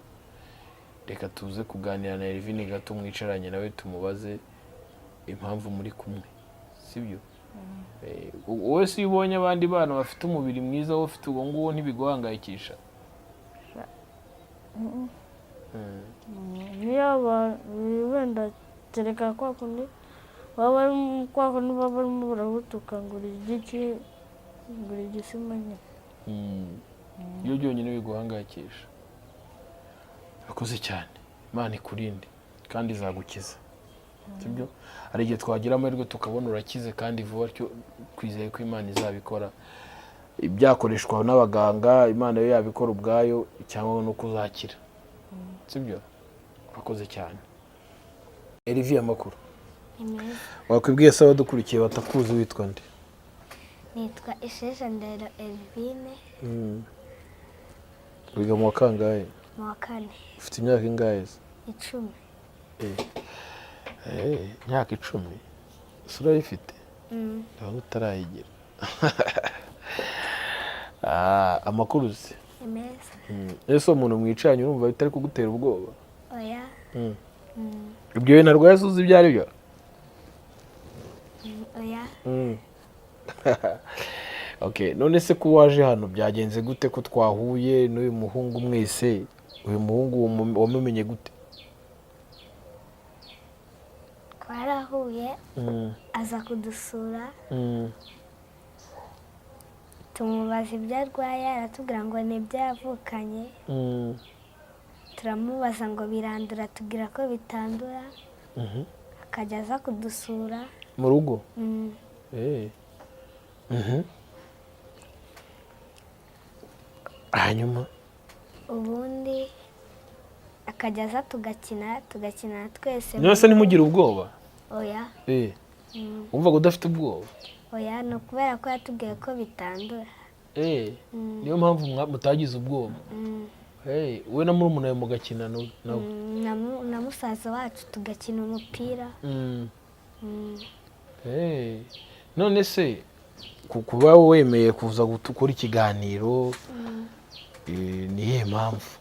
B: Reka tuze kuganira na Elvin gato, mwicaranye nawe tumubaze impamvu muri kumwe, sibyo? Wowe si ubonye abandi bana bafite umubiri mwiza, wowe ufite uwo nguwo ntibiguhangayikisha?
A: Niyo wenda tereka kwa kundi baba barimo barahutuka ngo uri igisima nyine.
B: iyo byonyine biguhangayikisha. Urakoze cyane, Imana ikurinde kandi izagukiza, sibyo? Hari igihe twagira amahirwe tukabona urakize kandi vuba, twizeye ko Imana izabikora. Ibyakoreshwa n'abaganga, Imana yo yabikora ubwayo, cyangwa nuko uzakira, sibyo? Urakoze cyane. Erivi, amakuru? Wakwibwiye se abadukurikiye batakuzi witwa nde?
C: Nitwa Isheja Ndahiro Elvine.
B: Wiga mu wa kangahe?
C: Mu wa 4.
B: Ufite imyaka ingahe?
C: 10.
B: Imyaka 10? Ese urayifite? Ndabona utarayigira. Amakuru uzi?
C: Meza.
B: Ese umuntu mwicaranye urumva bitari kugutera ubwoba?
C: Oya.
B: Ibyo bintu arwaye uzi ibyo ari byo?
C: Oya.
B: Okay, none se ko waje hano byagenze gute ko twahuye n'uyu muhungu mwese? Uyu muhungu wamumenye gute?
C: Twarahuye, aza kudusura, tumubaza ibyo arwaye, aratubwira ngo ni ibyo yavukanye. Turamubaza ngo birandura, tubwira ko bitandura. Akajya aza kudusura
B: mu rugo. Hanyuma
C: ubundi akajya aza tugakina twese.
B: Nyose ntimugire ubwoba?
C: Oya.
B: Wumvaga udafite ubwoba?
C: Oya, no kubera ko yatubwiye ko bitandura.
B: Niyo mpamvu mutagize ubwoba. We na murumuna wawe mugakina nawe?
C: Na musaza wacu tugakina umupira.
B: None se kuba wemeye kuza gukora ikiganiro, ni iyihe mpamvu?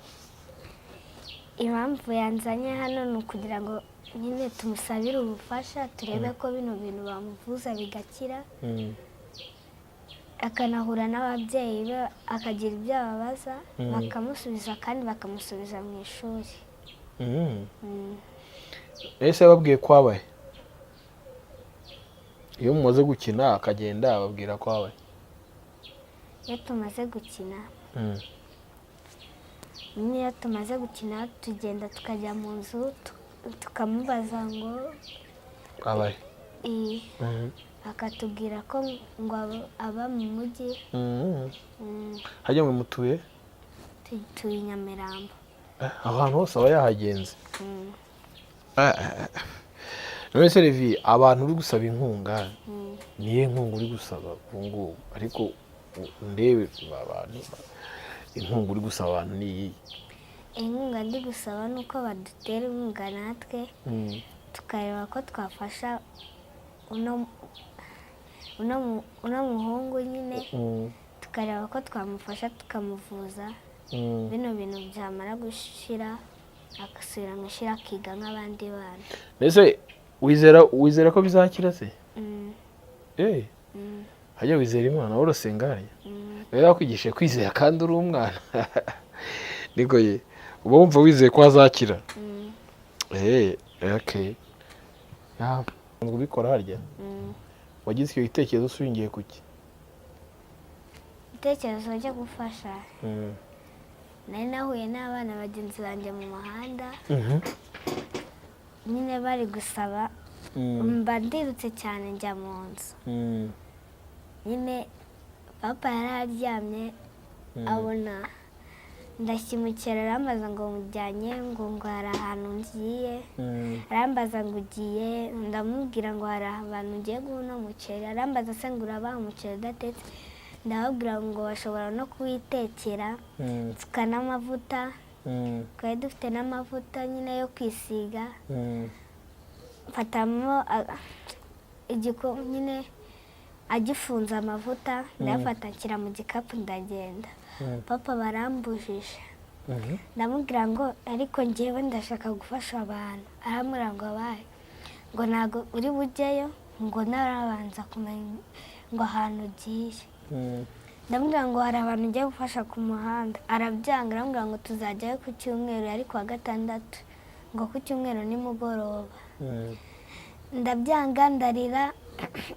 C: Impamvu yanzanye hano ni ukugira ngo nyine tumusabire ubufasha, turebe ko bino bintu bamuvuza bigakira, akanahura n'ababyeyi be akagira ibyo ababaza, bakamusubiza kandi bakamusubiza mu ishuri.
B: Ese yababwiye ko abaye? Iyo mumaze gukina akagenda ababwira ko abaye?
C: Iyo tumaze gukina, niyo tumaze gukina tugenda tukajya mu nzu tukamubaza ngo
B: abaye?
C: akatubwira ko ngo aba mu mujyi.
B: Hajya mwe mutuye?
C: Tuye i Nyamirambo.
B: Ahantu hose aba yahagenze. None se Levi, abantu uri gusaba inkunga, niye nkunga uri gusaba ubungubu? Ariko ndebe abantu inkunga uri gusaba abantu ni iyi?
C: Inkunga ndi gusaba ni uko badutera inkunga natwe, tukareba ko twafasha uno muhungu nyine, tukareba ko twamufasha tukamuvuza, bino bintu byamara gushira agasubira mu ishuri akiga nk'abandi bana.
B: Mbese wizera ko bizakira se? Hajya wizera Imana, worosengaye? Rero yakwigishe kwizera kandi uri umwana. Niko ye, uba wumva wizeye ko azakira? Okay. Ngo ubikora harya? Wagize icyo gitekerezo ushingiye kuki?
C: Igitekerezo cyo gufasha, nari nahuye n'abana bagenzi banjye mu muhanda, nyine bari gusaba, mba ndirutse cyane njya mu nzu. Nyine papa yari aryamye, abona ndashyimukira, arambaza ngo mujyanye, ngo hari ahantu ngiye, arambaza ngo ugiye, ndamubwira ngo hari abantu ngiye guha umuceri, arambaza se ngo urabaha umuceri udatetse, ndababwira ngo bashobora no kuwitekera, nsuka n'amavuta, twari dufite n'amavuta nyine yo kwisiga, mfatamo igikombe nyine agifunze amavuta, ndayafata nshyira mu gikapu ndagenda. Papa barambujije, ndamubwira ngo ariko njyewe ndashaka gufasha abantu, arambwira ngo abaye, ngo ntabwo uri bujyeyo, ngo narabanza kumenya ngo ahantu ugiye. Ndamubwira ngo hari abantu ugiye gufasha ku muhanda, arabyanga, arambwira ngo tuzajyayo ku cyumweru, ariko wa gatandatu, ngo ku cyumweru nimugoroba. Ndabyanga, ndarira.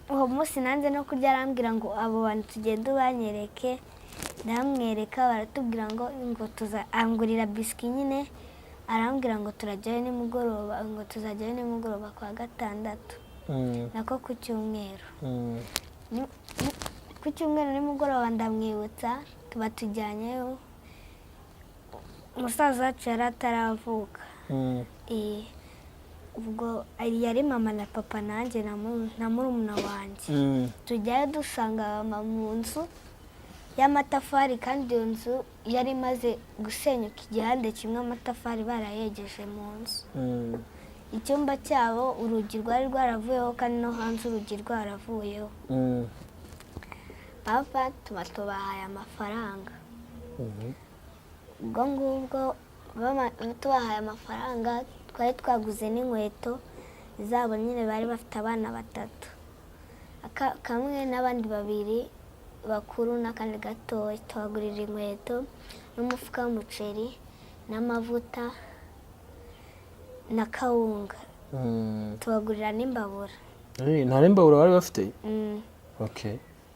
C: Uwo munsi nanze no kurya, arambwira ngo abo bantu tugende ubanyereke, ndamwereka baratubwira ngo angurira biswi nyine arambwira ngo turajyayo nimugoroba ngo tuzajyayo nimugoroba kwa gatandatu nako ku cyumweru ku cyumweru nimugoroba ndamwibutsa tuba tujyanyeyo umusaza wacu yari ataravuka ubwo yari mama na papa nanjye na murumuna wanjye tujyayo dusanga mama mu nzu y'amatafari kandi iyo nzu yari imaze gusenyuka igihande kimwe amatafari barayegeje mu nzu icyumba cyabo urugi rwari rwaravuyeho kandi no hanze urugi rwaravuyeho papa tubahaye amafaranga ubwo ngubwo tubahaye amafaranga twari twaguze n'inkweto zabo nyine bari bafite abana 3 kamwe n'abandi 2 bakuru n'akandi gatoya tubagurira inkweto n'umufuka w'umuceri n'amavuta na kawunga tubagurira n'imbabura
B: nta n'imbabura bari bafite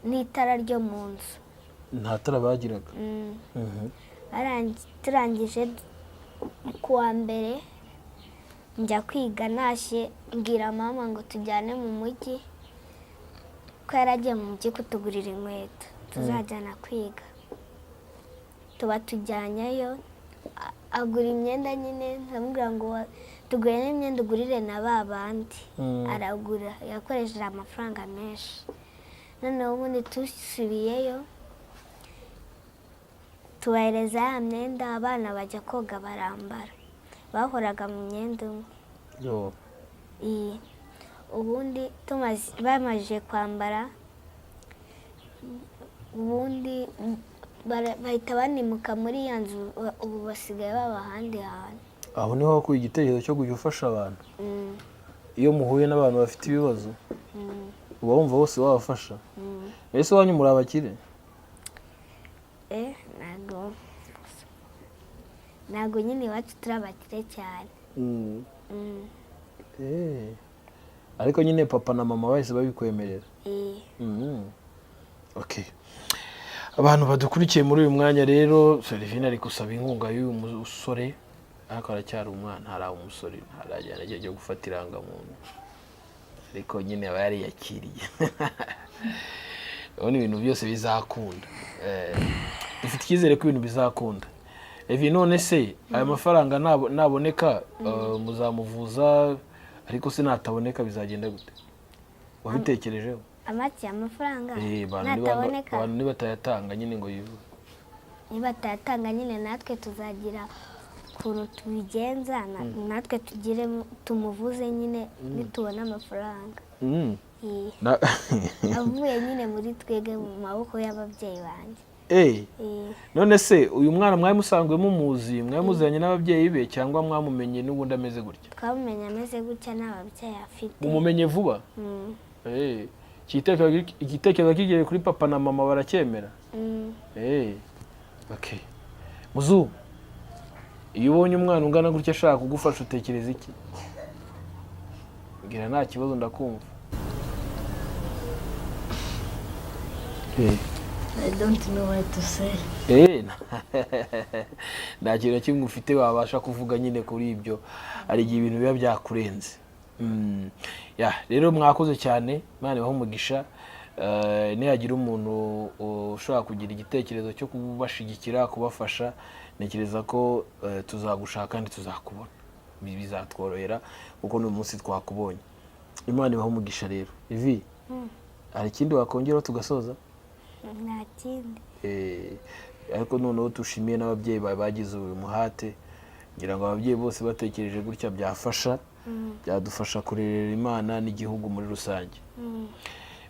C: n'itara ryo mu nzu
B: nta tara bagiraga
C: turangije kuwa mbere njya kwiga ntashye mbwira mama ngo tujyane mu mujyi ko yaragiye mu mujyi kutugurira inkweto tuzajyana kwiga tuba tujyanyeyo agura imyenda nyine ndamubwira ngo tugure n'imyenda ugurire na ba bandi aragura yakoresheje amafaranga menshi noneho ubundi dusubiyeyo tubahereza ya myenda abana bajya koga barambara bahoraga mu myenda umwe ubundi bamaze kwambara ubundi bahita banimuka muri ya nzu ubu basigaye baba ahandi hantu
B: aho niho wakuye igitekerezo cyo kujya ufasha abantu iyo muhuye n'abantu bafite ibibazo uba wumva bose wabafasha mbese wanyu muri abakire
C: ntabwo nyine iwacu turi abakire cyane
B: ariko nyine papa na mama bahise babikwemerera abantu badukurikiye muri uyu mwanya rero Serivine ari gusaba inkunga y'uyu musore ariko aracyari umwana hari umusore ntarajyana igihe cyo gufata irangamuntu ariko nyine aba yariyakiriye urabona ibintu byose bizakunda dufite icyizere ko ibintu bizakunda none se aya mafaranga naboneka muzamuvuza ariko se nataboneka bizagenda gute wabitekerejeho
C: amafaranga nataboneka
B: abantu nibatayatanga nyine ngo yivuze
C: nibatayatanga nyine natwe tuzagira ukuntu tubigenza natwe tumuvuze nyine nitubona amafaranga avuye nyine muri twebwe mu maboko y'ababyeyi banjye
B: none se uyu mwana mwari musanzwe mumuzi mwari muziranye n'ababyeyi be cyangwa mwamumenye n'ubundi ameze gutya
C: twamumenye ameze gutya n'ababyeyi afite
B: mumumenye vuba igitekerezo kigiye kuri papa na mama baracyemera muzu iyo ubonye umwana ungana gutya ashaka kugufasha utekereza iki mbwira nta kibazo ndakumva
A: I don't know what to say.
B: Nta kintu kimwe ufite wabasha kuvuga nyine kuri ibyo ari igihe ibintu biba byakurenze rero mwakoze cyane Imana ibahe umugisha nihagira umuntu ushobora kugira igitekerezo cyo kubashigikira kubafasha ntekereza ko tuzagushaka kandi tuzakubona bizatworohera kuko n'uyu munsi twakubonye Imana ibahe umugisha rero ivi hari ikindi wakongeraho tugasoza
C: nta kindi
B: ariko noneho tushimiye n'ababyeyi bagize uyu muhate ngira ngo ababyeyi bose batekereje gutya byafasha byadufasha kurerera Imana n'igihugu muri rusange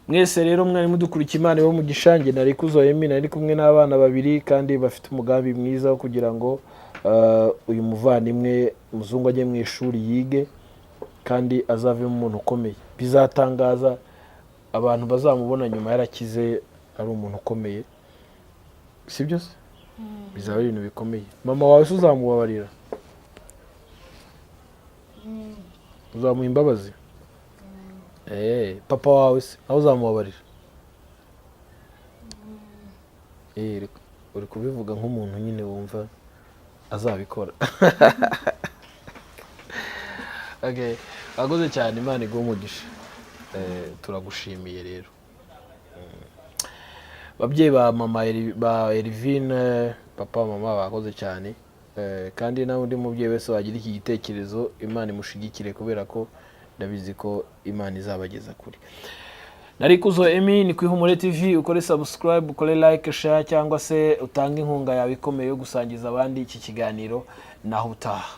B: mwese rero mwari mudukurikiye Imana ibahe umugisha njye nari kuzoyemina ari kumwe n'abana 2 kandi bafite umugambi mwiza wo kugira ngo uyu muvandimwe muzungu ajye mu ishuri yige kandi azavemo umuntu ukomeye bizatangaza abantu bazamubona nyuma yarakize ari umuntu ukomeye sibyo se bizaba ibintu bikomeye mama wawe uzamubabarira uzamuha imbabazi papa wawe se nawe uzamubabarira uri kubivuga nk'umuntu nyine wumva azabikora. Okay, wakoze cyane, Imana iguhe umugisha. Turagushimiye rero. Babyeyi ba mama ba Elvine, papa mama bakoze cyane. Kandi nawe undi mubyeyi wese wagira iki gitekerezo, Imana imushigikire kubera ko ndabizi ko Imana izabageza kuri. Narikuzo Emi ni Kwihumure TV, ukore subscribe, ukore like, share cyangwa se utange inkunga yawe ikomeye yo gusangiza abandi iki kiganiro naho utaha.